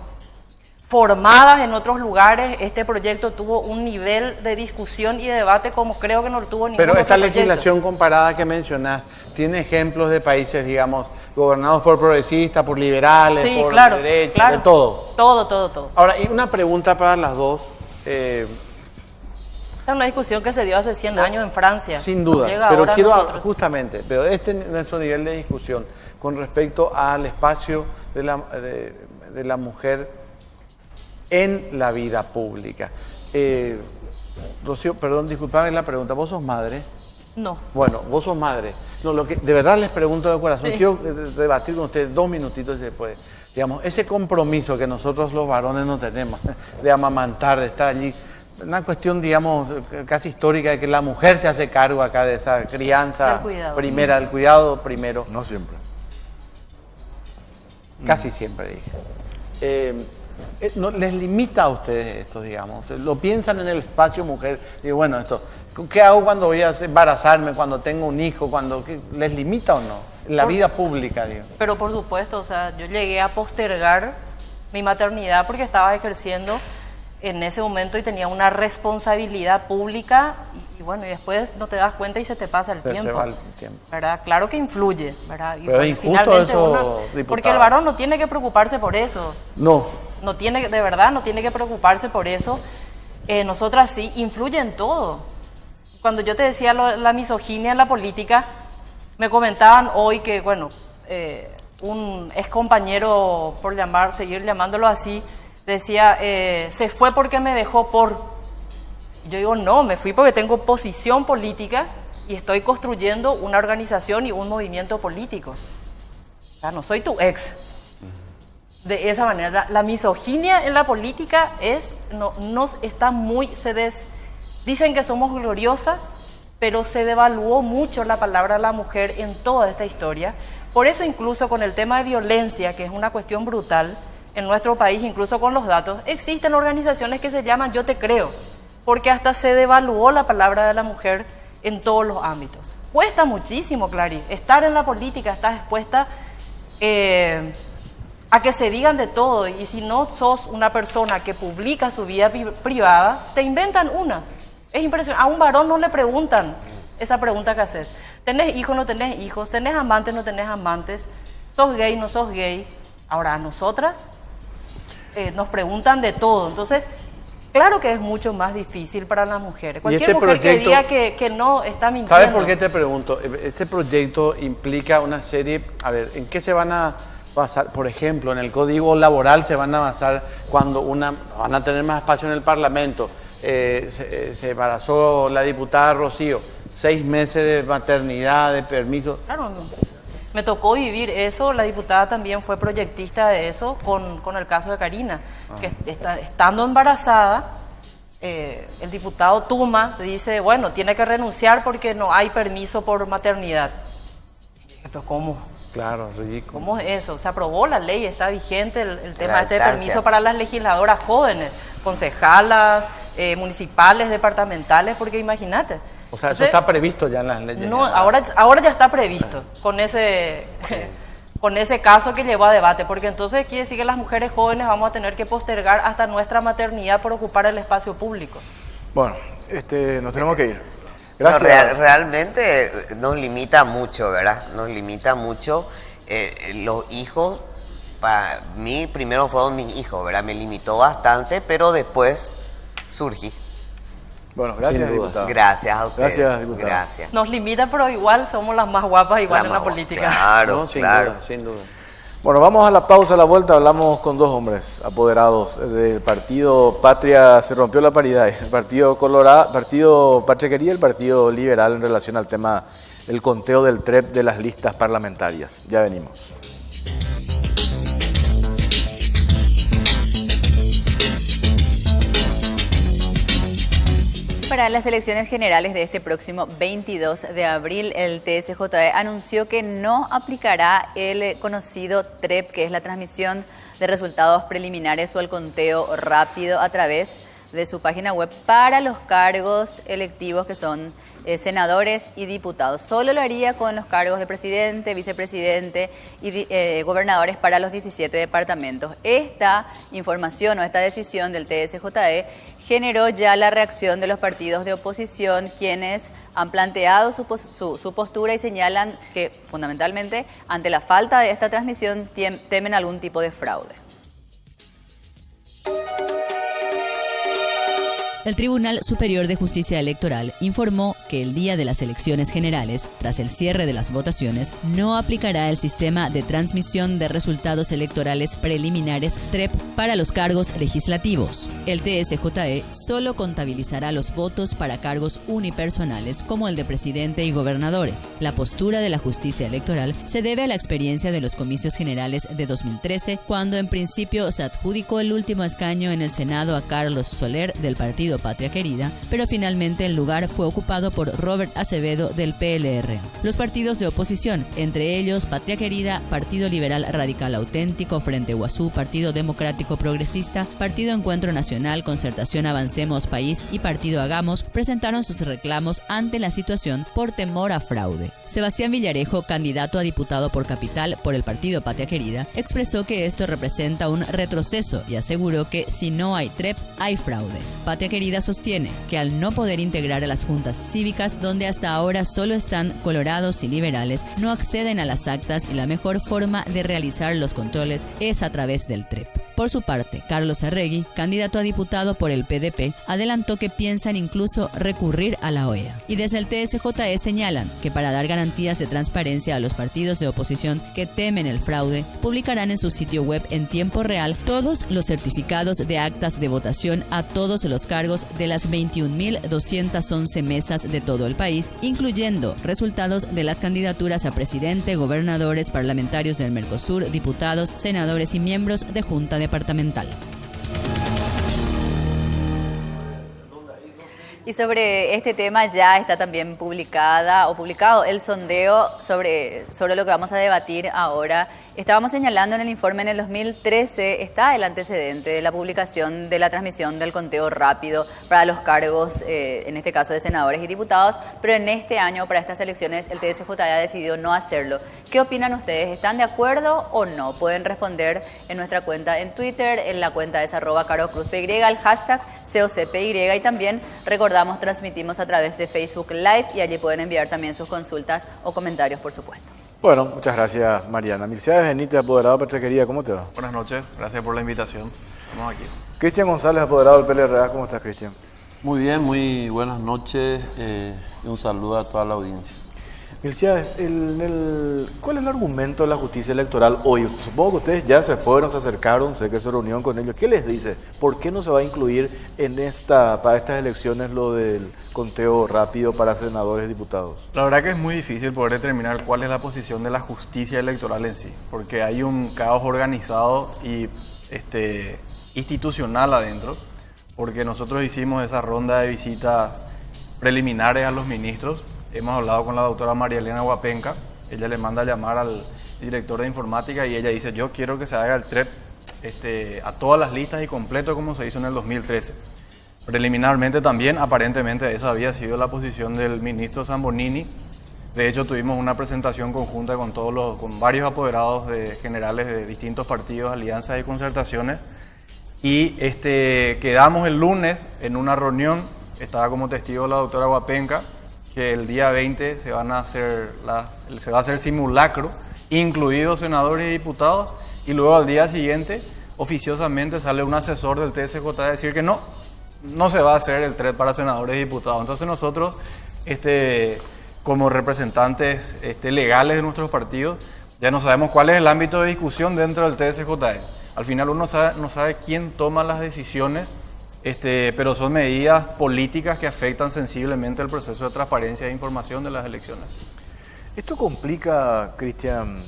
formadas en otros lugares. Este proyecto tuvo un nivel de discusión y de debate como creo que no lo tuvo ningún otro proyecto. Pero esta legislación comparada que mencionás, ¿tiene ejemplos de países, digamos, gobernados por progresistas, por liberales, por derechos, de todo? Todo. Ahora, y una pregunta para las dos. Es una discusión que se dio hace 100 años en Francia. Sin duda, pero quiero justamente, pero nuestro nivel de discusión con respecto al espacio de la mujer en la vida pública. Rocío, perdón, disculpame la pregunta, ¿vos sos madre? No. Bueno, vos sos madre. No, lo que de verdad les pregunto de corazón, quiero debatir con ustedes 2 minutitos después. Digamos, ese compromiso que nosotros los varones no tenemos, de amamantar, de estar allí, una cuestión, digamos, casi histórica de que la mujer se hace cargo acá de esa crianza primera, del cuidado primero. No siempre. Casi siempre, dije. No, ¿les limita a ustedes esto, digamos? ¿Lo piensan en el espacio mujer? Digo, bueno, esto, ¿qué hago cuando voy a embarazarme, cuando tengo un hijo? ¿Les limita o no? En la vida pública, digo. Pero por supuesto, o sea, yo llegué a postergar mi maternidad porque estaba ejerciendo en ese momento y tenía una responsabilidad pública y bueno, y después no te das cuenta y se te pasa el tiempo. Se va el tiempo. ¿Verdad? Claro que influye, ¿verdad? Y pero es injusto eso, diputado. Porque el varón no tiene que preocuparse por eso. No. No tiene, de verdad, no tiene que preocuparse por eso. Nosotras sí, influye en todo. Cuando yo te decía la misoginia en la política, me comentaban hoy que, bueno, un ex compañero, por seguir llamándolo así, decía, se fue porque me dejó por... Y yo digo, no, me fui porque tengo posición política y estoy construyendo una organización y un movimiento político. O sea, no soy tu ex. De esa manera, la misoginia en la política está muy... Dicen que somos gloriosas, pero se devaluó mucho la palabra de la mujer en toda esta historia. Por eso incluso con el tema de violencia, que es una cuestión brutal, en nuestro país, incluso con los datos, existen organizaciones que se llaman Yo Te Creo, porque hasta se devaluó la palabra de la mujer en todos los ámbitos. Cuesta muchísimo, Clary, estar en la política, estás expuesta a que se digan de todo, y si no sos una persona que publica su vida privada, te inventan una. Es impresionante, a un varón no le preguntan esa pregunta que haces. ¿Tenés hijos, no tenés hijos? ¿Tenés amantes, no tenés amantes? ¿Sos gay, no sos gay? Ahora, a nosotras nos preguntan de todo. Entonces, claro que es mucho más difícil para las mujeres. Cualquier mujer que diga que no está mintiendo. ¿Sabes por qué te pregunto? Este proyecto implica una serie... A ver, ¿en qué se van a basar? Por ejemplo, en el Código Laboral se van a basar cuando van a tener más espacio en el Parlamento. Se embarazó la diputada Rocío, 6 meses de maternidad, de permiso. Claro, me tocó vivir eso. La diputada también fue proyectista de eso con el caso de Karina, que estando embarazada, el diputado Tuma dice, bueno, tiene que renunciar porque no hay permiso por maternidad. Pero ¿cómo? Claro, ridículo. ¿Cómo es eso? Se aprobó la ley, está vigente el tema de permiso para las legisladoras jóvenes, concejalas, municipales, departamentales, porque imagínate. O sea, eso está previsto ya en las leyes. No, ahora ya está previsto con ese caso que llevó a debate, porque entonces quiere decir que las mujeres jóvenes vamos a tener que postergar hasta nuestra maternidad por ocupar el espacio público. Bueno, nos tenemos que ir. Gracias. No, realmente nos limita mucho, ¿verdad? Nos limita mucho. Los hijos, para mí primero fueron mis hijos, ¿verdad? Me limitó bastante, pero después surgí. Bueno, gracias, diputado. Gracias a ustedes. Gracias, diputado. Gracias. Nos limita, pero igual somos las más guapas igual en la política. Claro, No, sin claro. duda, sin duda. Bueno, vamos a la pausa, a la vuelta. Hablamos con 2 hombres apoderados del partido Patria. Se rompió la paridad. El partido Colorado, partido Patria Querida y el partido Liberal en relación al tema del conteo del TREP de las listas parlamentarias. Ya venimos. Para las elecciones generales de este próximo 22 de abril, el TSJE anunció que no aplicará el conocido TREP, que es la transmisión de resultados preliminares o el conteo rápido a través de su página web para los cargos electivos que son senadores y diputados. Solo lo haría con los cargos de presidente, vicepresidente y gobernadores para los 17 departamentos. Esta información o esta decisión del TSJE generó ya la reacción de los partidos de oposición, quienes han planteado su postura y señalan que fundamentalmente ante la falta de esta transmisión temen algún tipo de fraude. El Tribunal Superior de Justicia Electoral informó que el día de las elecciones generales, tras el cierre de las votaciones, no aplicará el sistema de transmisión de resultados electorales preliminares TREP para los cargos legislativos. El TSJE solo contabilizará los votos para cargos unipersonales como el de presidente y gobernadores. La postura de la justicia electoral se debe a la experiencia de los comicios generales de 2013, cuando en principio se adjudicó el último escaño en el Senado a Carlos Soler del Partido partido Patria Querida, pero finalmente el lugar fue ocupado por Robert Acevedo del PLR. Los partidos de oposición, entre ellos Patria Querida, Partido Liberal Radical Auténtico, Frente Guazú, Partido Democrático Progresista, Partido Encuentro Nacional, Concertación Avancemos País y Partido Hagamos, presentaron sus reclamos ante la situación por temor a fraude. Sebastián Villarejo, candidato a diputado por Capital por el partido Patria Querida, expresó que esto representa un retroceso y aseguró que si no hay TREP, hay fraude. Patria Querida sostiene que al no poder integrar a las juntas cívicas, donde hasta ahora solo están colorados y liberales, no acceden a las actas y la mejor forma de realizar los controles es a través del TREP. Por su parte, Carlos Arregui, candidato a diputado por el PDP, adelantó que piensan incluso recurrir a la OEA. Y desde el TSJE señalan que para dar garantías de transparencia a los partidos de oposición que temen el fraude, publicarán en su sitio web en tiempo real todos los certificados de actas de votación a todos los cargos de las 21.211 mesas de todo el país, incluyendo resultados de las candidaturas a presidente, gobernadores, parlamentarios del Mercosur, diputados, senadores y miembros de Junta departamental. Y sobre este tema ya está también publicado el sondeo sobre lo que vamos a debatir ahora. Estábamos señalando en el informe en el 2013 está el antecedente de la publicación de la transmisión del conteo rápido para los cargos, en este caso de senadores y diputados, pero en este año, para estas elecciones, el TSJE ha decidido no hacerlo. ¿Qué opinan ustedes? ¿Están de acuerdo o no? Pueden responder en nuestra cuenta en Twitter, en la cuenta es @CaroCruzPY, el hashtag COCPY, y también recordamos, transmitimos a través de Facebook Live y allí pueden enviar también sus consultas o comentarios, por supuesto. Bueno, muchas gracias, Mariana. Mircea Benítez, apoderado de Patria Querida, ¿cómo te va? Buenas noches, gracias por la invitación. Estamos aquí. Cristian González, apoderado del PLRA, ¿cómo estás, Cristian? Muy bien, muy buenas noches y un saludo a toda la audiencia. Mircea, ¿cuál es el argumento de la justicia electoral hoy? Supongo que ustedes ya se fueron, se acercaron, sé que se reunieron con ellos. ¿Qué les dice? ¿Por qué no se va a incluir para estas elecciones lo del conteo rápido para senadores y diputados? La verdad que es muy difícil poder determinar cuál es la posición de la justicia electoral en sí, porque hay un caos organizado y institucional adentro, porque nosotros hicimos esa ronda de visitas preliminares a los ministros. Hemos hablado con la doctora María Elena Guapenca, ella le manda a llamar al director de informática y ella dice: yo quiero que se haga el TREP a todas las listas y completo como se hizo en el 2013. Preliminarmente también, aparentemente, esa había sido la posición del ministro Zambonini. De hecho, tuvimos una presentación conjunta con varios apoderados generales de distintos partidos, alianzas y concertaciones. Y quedamos el lunes en una reunión, estaba como testigo la doctora Guapenca, que el día 20 se va a hacer simulacro, incluidos senadores y diputados, y luego al día siguiente, oficiosamente, sale un asesor del TSJ a decir que no se va a hacer el TREP para senadores y diputados. Entonces nosotros, como representantes legales de nuestros partidos, ya no sabemos cuál es el ámbito de discusión dentro del TSJE. Al final uno no sabe quién toma las decisiones, pero son medidas políticas que afectan sensiblemente el proceso de transparencia e información de las elecciones. Esto complica, Cristian,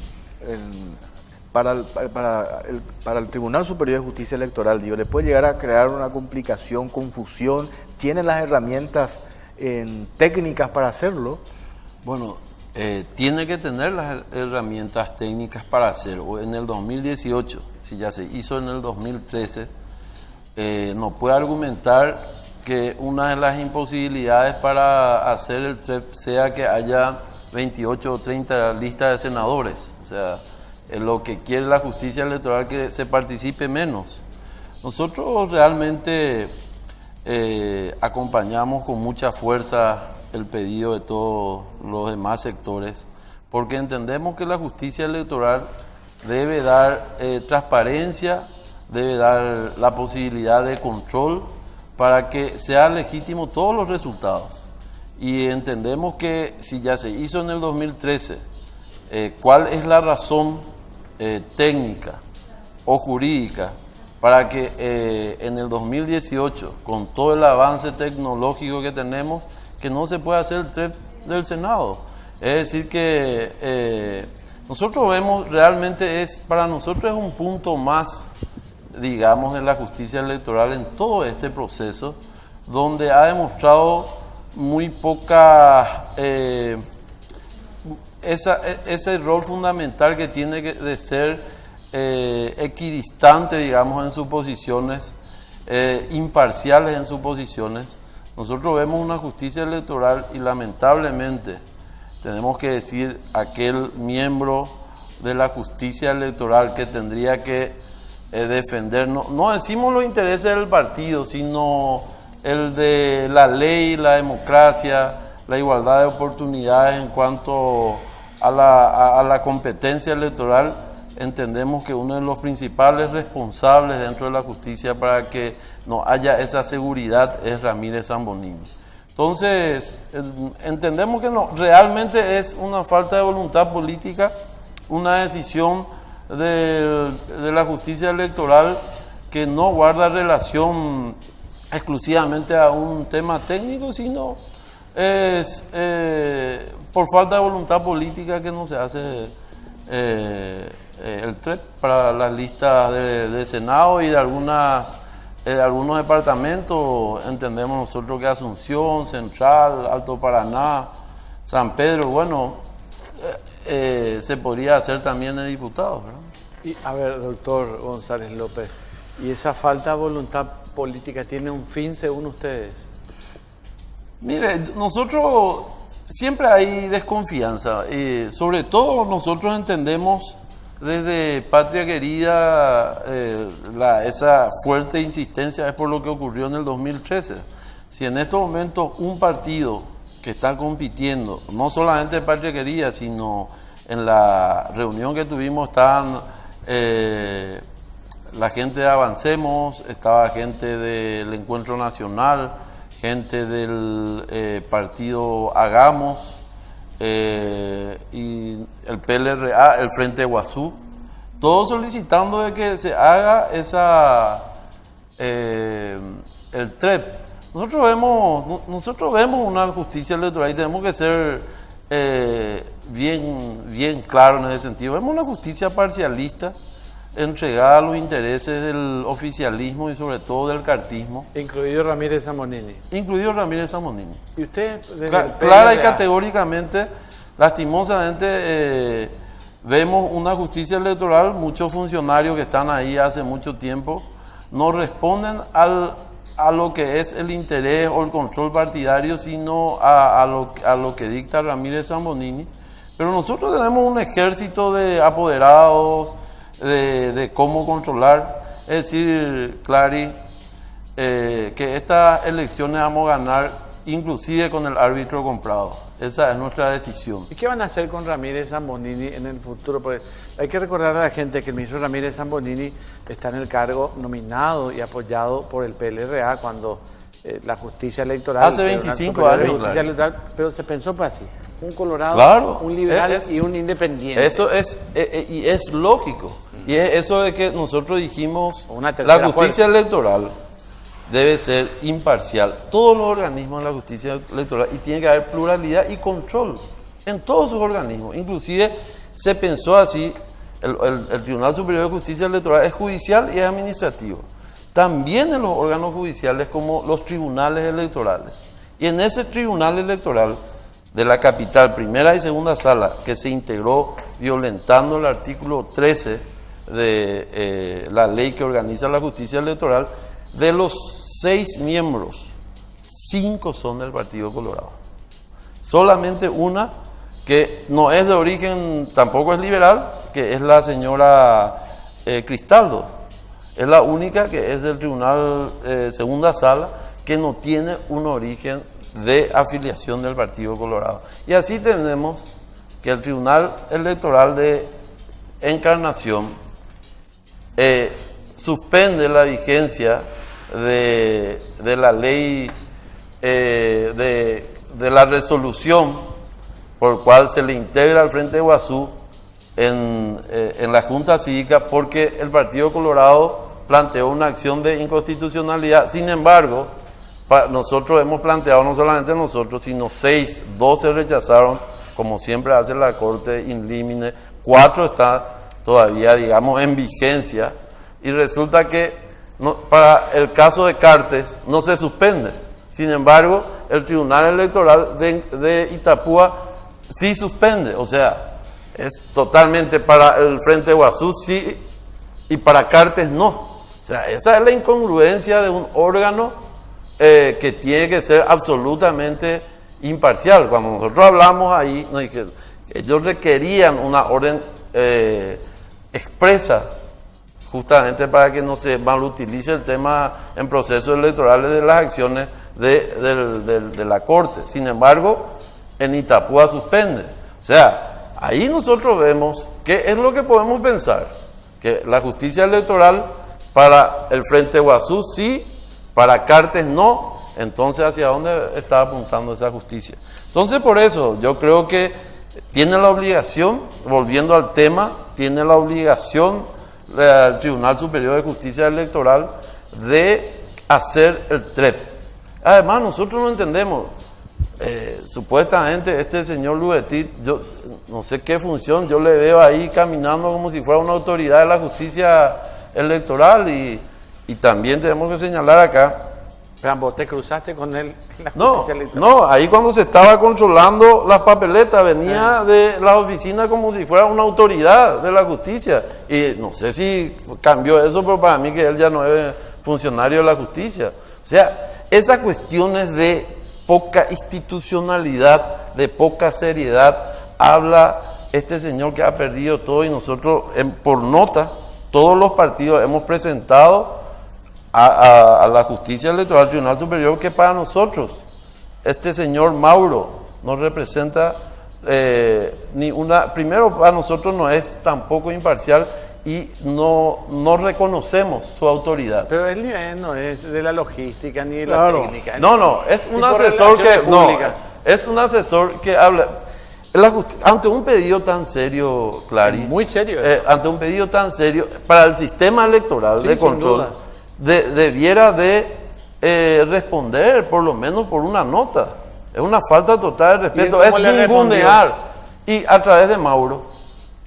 para el Tribunal Superior de Justicia Electoral, le puede llegar a crear una complicación, confusión. ¿Tiene las herramientas técnicas para hacerlo? Bueno, tiene que tener las herramientas técnicas para hacerlo. En el 2018, si ya se hizo en el 2013, no puede argumentar que una de las imposibilidades para hacer el TREP sea que haya 28 o 30 listas de senadores. O sea, lo que quiere la justicia electoral es que se participe menos. Nosotros realmente acompañamos con mucha fuerza el pedido de todos los demás sectores, porque entendemos que la justicia electoral debe dar transparencia, debe dar la posibilidad de control para que sea legítimo todos los resultados. Y entendemos que si ya se hizo en el 2013, ¿cuál es la razón técnica o jurídica para que en el 2018, con todo el avance tecnológico que tenemos, que no se pueda hacer el TREP del Senado? Es decir que nosotros vemos realmente para nosotros es un punto más, digamos, de la justicia electoral en todo este proceso, donde ha demostrado muy poca, ese rol fundamental que tiene de ser equidistante, digamos, en sus posiciones, imparciales en sus posiciones. Nosotros vemos una justicia electoral y lamentablemente tenemos que decir aquel miembro de la justicia electoral que tendría que defender, no decimos los intereses del partido, sino el de la ley, la democracia, la igualdad de oportunidades en cuanto a la competencia electoral. Entendemos que uno de los principales responsables dentro de la justicia para que no haya esa seguridad es Ramírez Zambonini. Entonces, entendemos que no, realmente es una falta de voluntad política, una decisión de la justicia electoral que no guarda relación exclusivamente a un tema técnico, sino es por falta de voluntad política que no se hace el TREP para las listas de Senado y de algunos departamentos. Entendemos nosotros que Asunción, Central, Alto Paraná, San Pedro, bueno, se podría hacer también de diputados, ¿verdad? Y a ver, doctor González López, ¿y esa falta de voluntad política tiene un fin según ustedes? Mire, nosotros siempre hay desconfianza, sobre todo nosotros entendemos desde Patria Querida esa fuerte insistencia es por lo que ocurrió en el 2013. Si en estos momentos un partido que está compitiendo, no solamente Patria Querida, sino en la reunión que tuvimos estaban la gente de Avancemos, estaba gente del Encuentro Nacional, gente del partido Hagamos, y el PLRA, el Frente Guazú, todos solicitando de que se haga el TREP. Nosotros vemos una justicia electoral y tenemos que ser bien claros en ese sentido. Vemos una justicia parcialista, entregada a los intereses del oficialismo y sobre todo del cartismo. Incluido Ramírez Zambonini. Incluido Ramírez Zambonini. ¿Y usted? Clara y categóricamente, lastimosamente, vemos una justicia electoral, muchos funcionarios que están ahí hace mucho tiempo, no responden a lo que es el interés o el control partidario, sino a lo que dicta Ramírez Zambonini. Pero nosotros tenemos un ejército de apoderados, de cómo controlar. Es decir, Clary, que estas elecciones vamos a ganar inclusive con el árbitro comprado. Esa es nuestra decisión. ¿Y qué van a hacer con Ramírez Zambonini en el futuro? Porque hay que recordar a la gente que el ministro Ramírez Zambonini está en el cargo nominado y apoyado por el PLRA cuando la justicia electoral... Hace 25 años. Justicia electoral, pero se pensó pues así. Un colorado, claro, un liberal y un independiente. Eso es, y es lógico. Y es eso de que nosotros dijimos, la justicia electoral debe ser imparcial. Todos los organismos de la justicia electoral, y tiene que haber pluralidad y control en todos sus organismos. Inclusive se pensó así, el Tribunal Superior de Justicia Electoral es judicial y es administrativo. También en los órganos judiciales como los tribunales electorales. Y en ese tribunal electoral de la capital, primera y segunda sala, que se integró violentando el artículo 13 de la ley que organiza la justicia electoral, de los 6 miembros, 5 son del Partido Colorado. Solamente una que no es de origen, tampoco es liberal, que es la señora Cristaldo. Es la única que es del Tribunal Segunda Sala que no tiene un origen de afiliación del Partido Colorado. Y así tenemos que el Tribunal Electoral de Encarnación suspende la vigencia de la ley, de la resolución por cual se le integra al Frente Guazú en la Junta Cívica, porque el Partido Colorado planteó una acción de inconstitucionalidad. Sin embargo, nosotros hemos planteado, no solamente nosotros, sino 2 se rechazaron, como siempre hace la Corte in limine, 4 están todavía, digamos, en vigencia, y resulta que para el caso de Cartes no se suspende, Sin embargo, el Tribunal Electoral de Itapúa sí suspende, o sea, es totalmente para el Frente Guazú sí y para Cartes no. O sea, esa es la incongruencia de un órgano que tiene que ser absolutamente imparcial. Cuando nosotros hablamos ahí, ellos requerían una orden expresa, justamente para que no se malutilice el tema en procesos electorales de las acciones de la Corte. Sin embargo, en Itapúa suspende. O sea, ahí nosotros vemos qué es lo que podemos pensar, que la justicia electoral para el Frente Guazú sí, para Cartes no. Entonces, ¿hacia dónde está apuntando esa justicia? Entonces, por eso, yo creo que tiene la obligación, volviendo al tema, tiene la obligación el Tribunal Superior de Justicia Electoral de hacer el TREP. Además, nosotros no entendemos, supuestamente este señor Lubetit, yo no sé qué función, yo le veo ahí caminando como si fuera una autoridad de la justicia electoral y también tenemos que señalar acá. ¿Vos te cruzaste con él en la No, justicia electoral? no, ahí cuando se estaba controlando las papeletas venía de la oficina como si fuera una autoridad de la justicia. Y no sé si cambió eso, pero para mí que él ya no es funcionario de la justicia. O sea, esas cuestiones de poca institucionalidad, de poca seriedad, habla este señor que ha perdido todo y nosotros por nota, todos los partidos hemos presentado a la justicia electoral, al Tribunal Superior, que para nosotros, este señor Mauro no representa primero para nosotros no es tampoco imparcial y no reconocemos su autoridad. Pero él no es de la logística ni de la técnica. No, es un asesor es un asesor que habla. Ante un pedido tan serio, Clary, muy serio, ante un pedido tan serio para el sistema electoral de control, debiera de responder por lo menos por una nota. Es una falta total de respeto, es ningunear. Y a través de Mauro,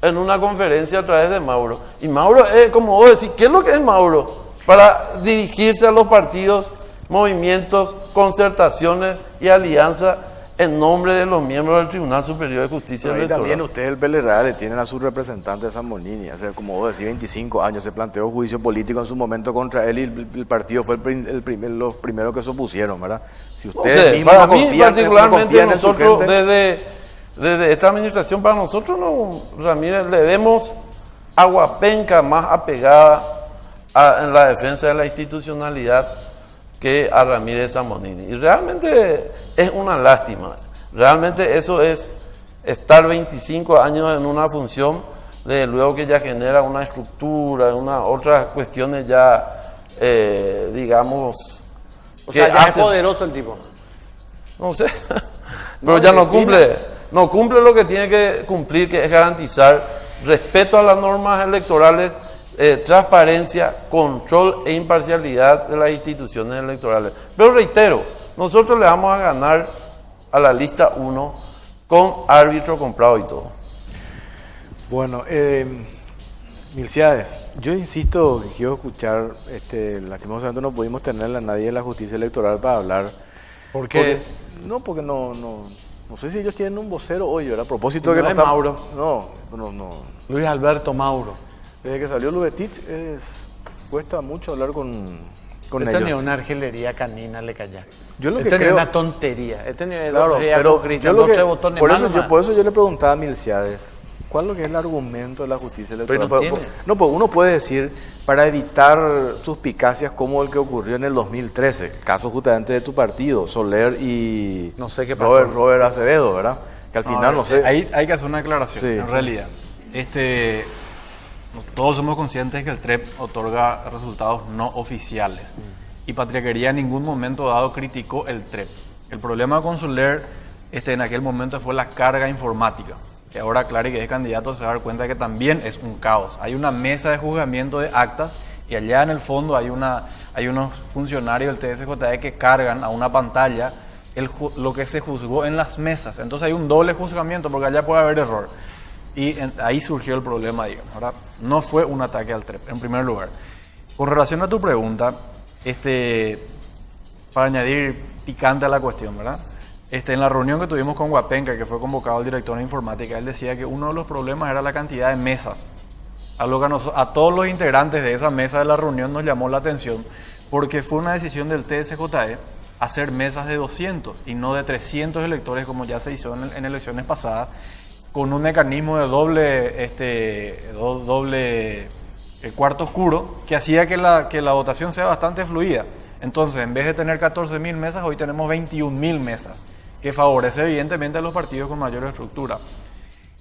en una conferencia a través de Mauro. Y Mauro, como vos decís, ¿qué es lo que es Mauro? Para dirigirse a los partidos, movimientos, concertaciones y alianzas en nombre de los miembros del Tribunal Superior de Justicia Electoral. También ustedes, el PLRA, le tienen a su representante de San Bonini. Hace, como vos decís, 25 años se planteó juicio político en su momento contra él y el partido fue los primeros que se opusieron, ¿verdad? Si ustedes mismos para no mí, confían, particularmente, no confían nosotros desde esta administración, para nosotros, Ramírez, le vemos a Huapenca más apegada en la defensa de la institucionalidad que a Ramírez Zamonini. Y realmente es una lástima. Realmente eso es estar 25 años en una función, de luego que ya genera una estructura, otras cuestiones ya, digamos... O sea, ya es poderoso el tipo. No sé, pero ya no cumple lo que tiene que cumplir, que es garantizar respeto a las normas electorales, transparencia, control e imparcialidad de las instituciones electorales. Pero reitero, nosotros le vamos a ganar a la lista 1 con árbitro comprado y todo. Bueno, Milciades, yo insisto que quiero escuchar, lastimosamente no pudimos tenerle a nadie de la justicia electoral para hablar. ¿Por qué? Porque no sé si ellos tienen un vocero hoy, ¿verdad? A propósito de que no es Mauro. No. Luis Alberto Mauro. Desde que salió Lubetit cuesta mucho hablar con Esto ellos. ni una argelería canina le calla. Yo lo que Esto creo, ni una tontería. Esto ni claro, pero yo lo que, botones por más. eso yo le preguntaba a Milciades, ¿cuál es lo que es el argumento de la justicia electoral? Pero pues uno puede decir, para evitar suspicacias como el que ocurrió en el 2013, caso justamente de tu partido, Soler y no sé qué pasó. Robert Acevedo, ¿verdad? Que al final, no sé. Ahí hay que hacer una aclaración, Sí. en realidad. Todos somos conscientes de que el TREP otorga resultados no oficiales. Y Patriaquería en ningún momento dado criticó el TREP. El problema con Soler en aquel momento fue la carga informática. Que ahora Clary, que es candidato, se va a dar cuenta que también es un caos. Hay una mesa de juzgamiento de actas y allá en el fondo hay unos funcionarios del TSJE que cargan a una pantalla lo que se juzgó en las mesas. Entonces hay un doble juzgamiento porque allá puede haber error. Y ahí surgió el problema, digamos. Ahora, no fue un ataque al TREP, en primer lugar. Con relación a tu pregunta, para añadir picante a la cuestión, ¿verdad? En la reunión que tuvimos con Huapenca, que fue convocado el director de informática, él decía que uno de los problemas era la cantidad de mesas. Algo que a todos los integrantes de esa mesa de la reunión nos llamó la atención, porque fue una decisión del TSJE hacer mesas de 200 y no de 300 electores como ya se hizo en elecciones pasadas, con un mecanismo de doble cuarto oscuro que hacía que la votación sea bastante fluida. Entonces, en vez de tener 14.000 mesas, hoy tenemos 21.000 mesas, que favorece evidentemente a los partidos con mayor estructura.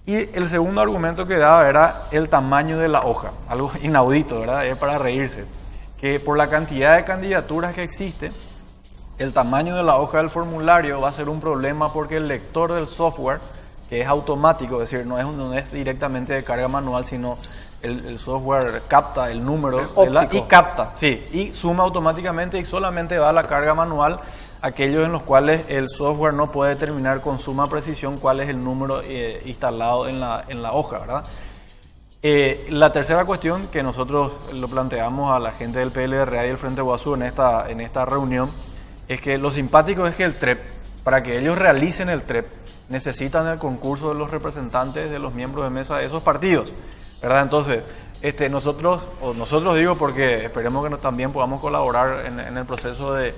Y el segundo argumento que daba era el tamaño de la hoja, algo inaudito, ¿verdad? Es para reírse, que por la cantidad de candidaturas que existe, el tamaño de la hoja del formulario va a ser un problema porque el lector del software, que es automático, es decir, no es directamente de carga manual, sino el software capta el número y suma automáticamente y solamente va a la carga manual aquellos en los cuales el software no puede determinar con suma precisión cuál es el número instalado en la hoja, ¿verdad? La tercera cuestión que nosotros lo planteamos a la gente del PLRA y el Frente Guazú en esta reunión es que lo simpático es que el TREP, para que ellos realicen el TREP, necesitan el concurso de los representantes de los miembros de mesa de esos partidos, ¿verdad? Entonces, nosotros digo porque esperemos que también podamos colaborar en el proceso de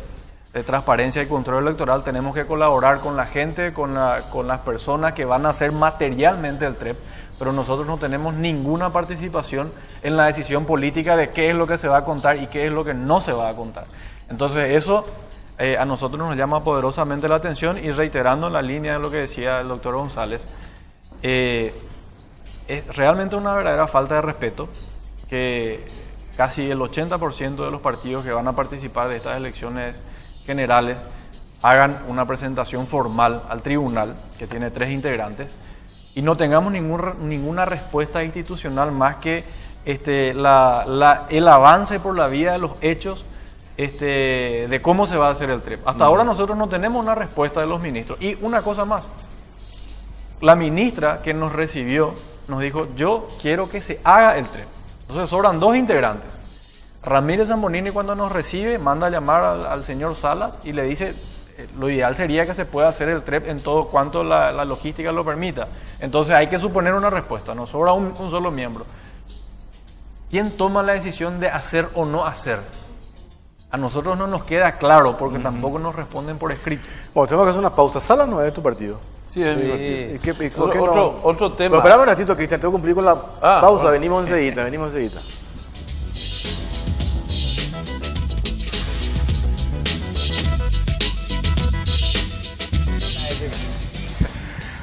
transparencia y control electoral, tenemos que colaborar con la gente, con las personas que van a hacer materialmente el TREP, pero nosotros no tenemos ninguna participación en la decisión política de qué es lo que se va a contar y qué es lo que no se va a contar. Entonces eso a nosotros nos llama poderosamente la atención y reiterando en la línea de lo que decía el doctor González, es realmente una verdadera falta de respeto que casi el 80% de los partidos que van a participar de estas elecciones generales hagan una presentación formal al tribunal, que tiene 3 integrantes, y no tengamos ninguna respuesta institucional más que el avance por la vía de los hechos de cómo se va a hacer el TREP. Hasta ahora nosotros no tenemos una respuesta de los ministros. Y una cosa más, la ministra que nos recibió nos dijo, yo quiero que se haga el TREP. Entonces sobran 2 integrantes. Ramírez Zambonini cuando nos recibe manda a llamar al señor Salas y le dice, lo ideal sería que se pueda hacer el TREP en todo cuanto la logística lo permita. Entonces hay que suponer una respuesta, nos sobra un solo miembro. ¿Quién toma la decisión de hacer o no hacer? A nosotros no nos queda claro porque tampoco nos responden por escrito. Bueno, tenemos que hacer una pausa. ¿Salas no es de tu partido? Sí, es mi partido. Otro tema. Pero espérame un ratito, Cristian, tengo que cumplir con la pausa. Bueno. Venimos enseguida.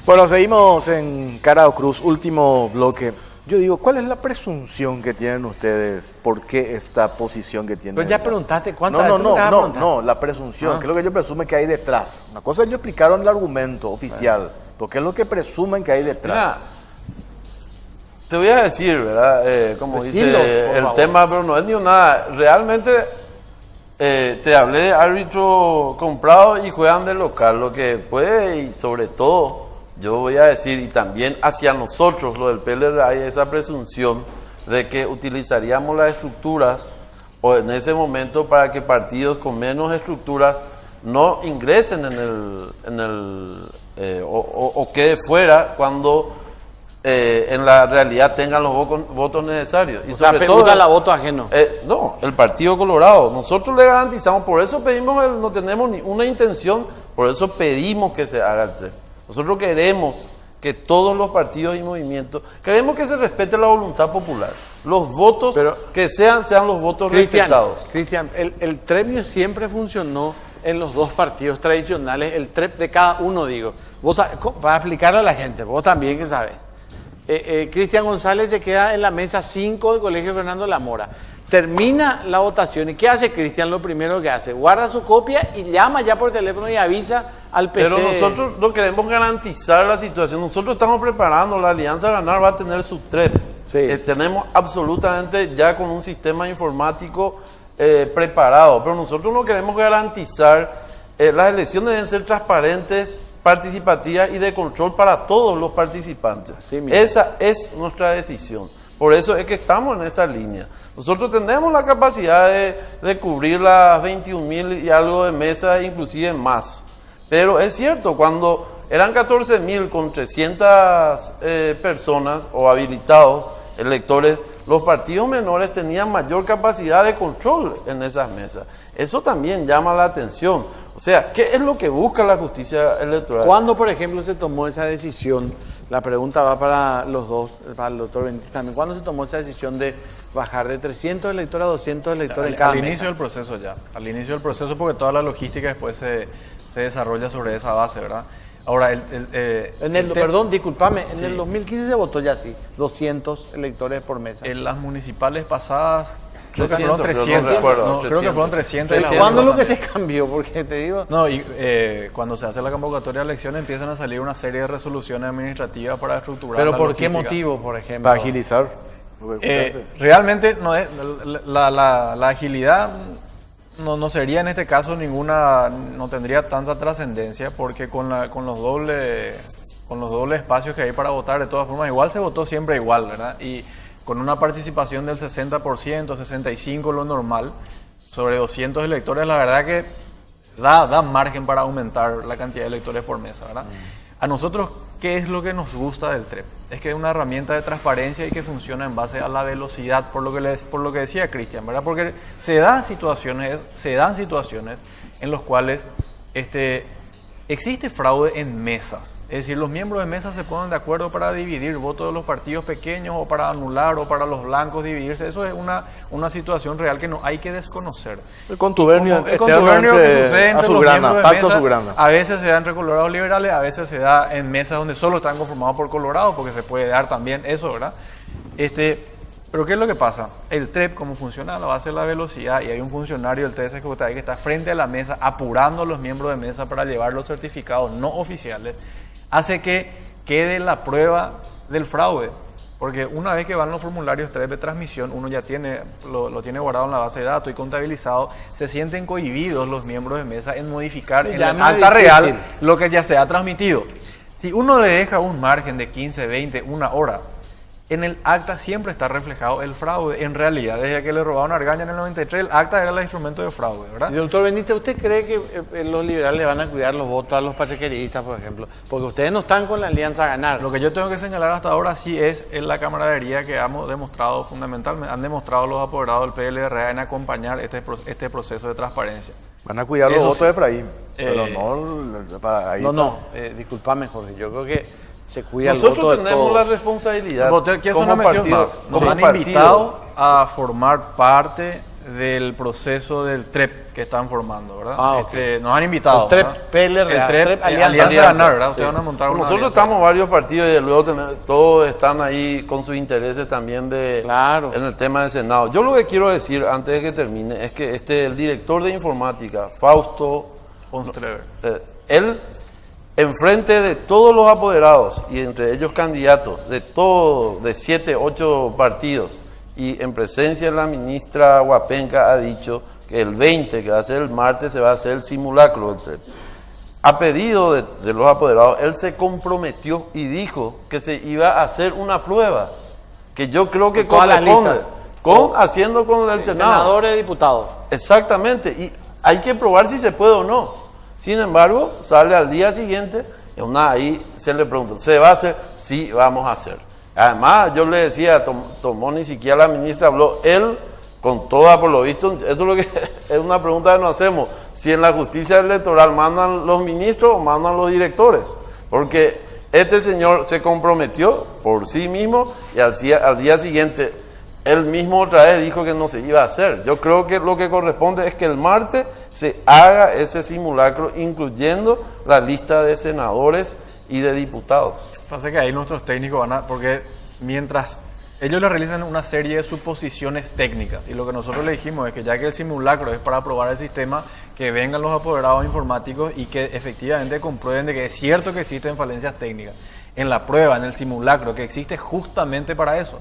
Bueno, seguimos en Cara o Cruz, último bloque. Yo digo, ¿cuál es la presunción que tienen ustedes? ¿Por qué esta posición que tienen? Pero ya preguntaste, ¿cuántas No, la presunción, ¿qué es lo que ellos presumen que hay detrás? Una cosa, ellos explicaron el argumento oficial, pero ¿qué es lo que presumen que hay detrás? Mira, te voy a decir, ¿verdad? Como dice el tema, pero no es ni nada. Realmente te hablé de árbitro comprado y juegan de local, lo que puede y sobre todo... Yo voy a decir, y también hacia nosotros, lo del PLR, hay esa presunción de que utilizaríamos las estructuras o en ese momento para que partidos con menos estructuras no ingresen o quede fuera cuando en la realidad tengan los votos necesarios. Y sobre todo la voto ajeno. No, el Partido Colorado. Nosotros le garantizamos, por eso pedimos, no tenemos ni una intención, por eso pedimos que se haga el TREP. Nosotros queremos que todos los partidos y movimientos, queremos que se respete la voluntad popular. Los votos que sean los votos respetados. Cristian, el TREP siempre funcionó en los 2 partidos tradicionales, el TREP de cada uno, digo. Vos, para explicarle a la gente, vos también que sabes. Cristian González se queda en la mesa 5 del Colegio Fernando Lamora. Termina la votación y ¿qué hace Cristian? Lo primero que hace, guarda su copia y llama ya por teléfono y avisa al PC. Pero nosotros no queremos garantizar la situación, nosotros estamos preparando, la Alianza Ganar va a tener su TREP. Sí. Tenemos absolutamente ya con un sistema informático preparado, pero nosotros no queremos garantizar, las elecciones deben ser transparentes, participativas y de control para todos los participantes. Sí, esa es nuestra decisión. Por eso es que estamos en esta línea. Nosotros tenemos la capacidad de cubrir las 21.000 y algo de mesas, inclusive más. Pero es cierto, cuando eran 14.000 con 300 personas o habilitados electores, los partidos menores tenían mayor capacidad de control en esas mesas. Eso también llama la atención. O sea, ¿qué es lo que busca la justicia electoral? ¿Cuándo, por ejemplo, se tomó esa decisión? La pregunta va para los dos, para el doctor Benítez también. ¿Cuándo se tomó esa decisión de bajar de 300 electores a 200 electores en cada mesa? Al inicio del proceso ya. Al inicio del proceso, porque toda la logística después se desarrolla sobre esa base, ¿verdad? Ahora, perdón, discúlpame, en el 2015 se votó ya así, 200 electores por mesa. En las municipales pasadas, creo que 300, fueron 300. no recuerdo, Creo que fueron 300. ¿Cuándo es lo que se cambió? Porque te digo... No, y cuando se hace la convocatoria de elecciones empiezan a salir una serie de resoluciones administrativas para estructurar. ¿Pero la por qué logística. motivo, por ejemplo? Para agilizar. Realmente no es, la agilidad no sería en este caso no tendría tanta trascendencia, porque con los dobles espacios que hay para votar, de todas formas, igual se votó siempre igual, ¿verdad? Y con una participación del 60%, 65% lo normal, sobre 200 electores, la verdad que da margen para aumentar la cantidad de electores por mesa, ¿verdad? A nosotros, ¿qué es lo que nos gusta del TREP? Es que es una herramienta de transparencia y que funciona en base a la velocidad, por lo que decía Cristian, ¿verdad? Porque se dan situaciones en las cuales existe fraude en mesas. Es decir, los miembros de mesa se ponen de acuerdo para dividir votos de los partidos pequeños o para anular o para los blancos dividirse. Eso es una situación real que no hay que desconocer. El contubernio que sucede entre los miembros de pacto mesa, azulgrana. a veces se da entre colorados liberales, a veces se da en mesas donde solo están conformados por colorados, porque se puede dar también eso, ¿verdad? Pero ¿qué es lo que pasa? El TREP, como funciona a la base de la velocidad, y hay un funcionario del TSJ que está frente a la mesa apurando a los miembros de mesa para llevar los certificados no oficiales, hace que quede la prueba del fraude. Porque una vez que van los formularios 3 de transmisión, uno ya lo tiene guardado en la base de datos y contabilizado, se sienten cohibidos los miembros de mesa en modificar en la acta real lo que ya se ha transmitido. Si uno le deja un margen de 15, 20, una hora, en el acta siempre está reflejado el fraude. En realidad, desde que le robaron a Argaña en el 93, el acta era el instrumento de fraude, ¿verdad? Y doctor Benítez, ¿usted cree que los liberales van a cuidar los votos a los pachequeristas, por ejemplo? Porque ustedes no están con la alianza a ganar. Lo que yo tengo que señalar hasta ahora sí es la camaradería que hemos demostrado fundamentalmente, han demostrado los apoderados del PLRA en acompañar este proceso de transparencia. Van a cuidar los votos de Efraín, pero discúlpame, Jorge, yo creo que se cuida Nosotros el voto de tenemos todos. la responsabilidad Como partido, nos han invitado a formar parte del proceso del TREP que están formando, ¿verdad? Nos han invitado. El TREP, PLRA, el TREP Alianza Ganar, ¿verdad? Ustedes van a montar una Nosotros alianza. estamos varios partidos y luego todos están ahí con sus intereses también en el tema del Senado. Yo lo que quiero decir antes de que termine es que el director de informática, Fausto Ponstrever, él, enfrente de todos los apoderados y entre ellos candidatos de 7, 8 partidos y en presencia de la ministra Huapenca, ha dicho que el 20, que va a ser el martes, se va a hacer el simulacro del TREP. A pedido de los apoderados, él se comprometió y dijo que se iba a hacer una prueba, que yo creo que corresponde, haciendo con el Senado. Senadores y diputados. Exactamente, y hay que probar si se puede o no. Sin embargo, sale al día siguiente, ahí se le pregunta, ¿se va a hacer? Sí, vamos a hacer. Además, yo le decía, tomó ni siquiera la ministra, habló él con toda, por lo visto, eso es lo que es una pregunta que nos hacemos, si en la justicia electoral mandan los ministros o mandan los directores, porque este señor se comprometió por sí mismo y al día siguiente él mismo otra vez dijo que no se iba a hacer. Yo creo que lo que corresponde es que el martes se haga ese simulacro, incluyendo la lista de senadores y de diputados. Pasa que ahí nuestros técnicos porque mientras ellos le realizan una serie de suposiciones técnicas, y lo que nosotros le dijimos es que ya que el simulacro es para probar el sistema, que vengan los apoderados informáticos y que efectivamente comprueben de que es cierto que existen falencias técnicas. En la prueba, en el simulacro, que existe justamente para eso.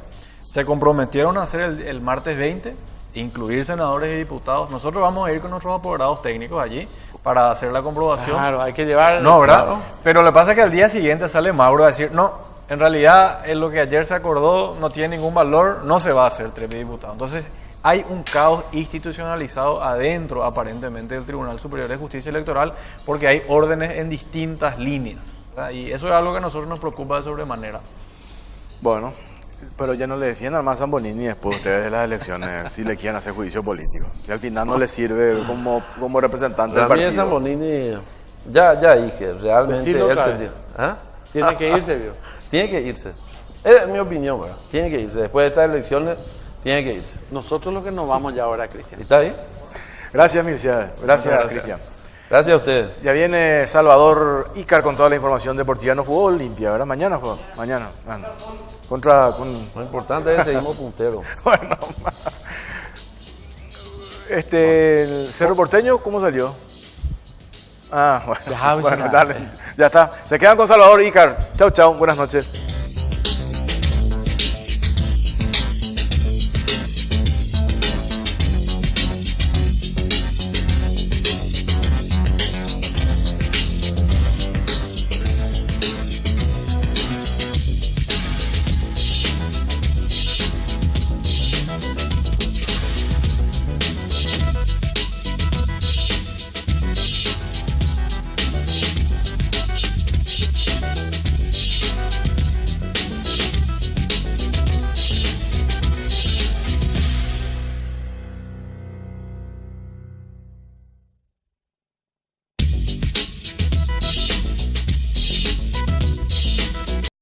Se comprometieron a hacer el martes 20, incluir senadores y diputados. Nosotros vamos a ir con nuestros apoderados técnicos allí para hacer la comprobación. Claro, hay que llevar... No, ¿verdad? Claro. Pero lo que pasa es que al día siguiente sale Mauro a decir, no, En realidad, en lo que ayer se acordó no tiene ningún valor, no se va a hacer Trepi diputado. Entonces, hay un caos institucionalizado adentro, aparentemente, del Tribunal Superior de Justicia Electoral, porque hay órdenes en distintas líneas, ¿verdad? Y eso es algo que a nosotros nos preocupa de sobremanera. Bueno, pero ya no le defiendan más a Zambonini después ustedes de las elecciones si le quieren hacer juicio político. Si al final no les sirve como representante del Para mí partido. Zambonini, ya dije, realmente Decirlo él otra tendría- vez. ¿Ah? Tiene que irse, vio. Tiene que irse. Es mi opinión, ¿verdad? Tiene que irse. Después de estas elecciones, tiene que irse. Nosotros lo que nos vamos ya ahora, Cristian. ¿Está bien? Gracias, Mircea. Gracias, Gracias. Cristian. Gracias a ustedes. Ya viene Salvador Ícar con toda la información deportiva. No jugó Olimpia, ¿verdad? Mañana juega. Mañana. Bueno. Lo importante es que seguimos punteros. Bueno. El Cerro Porteño, ¿cómo salió? Ah, bueno. Ya, Bueno, dale. Ya está. Se quedan con Salvador Ícar. Chau, chau. Buenas noches.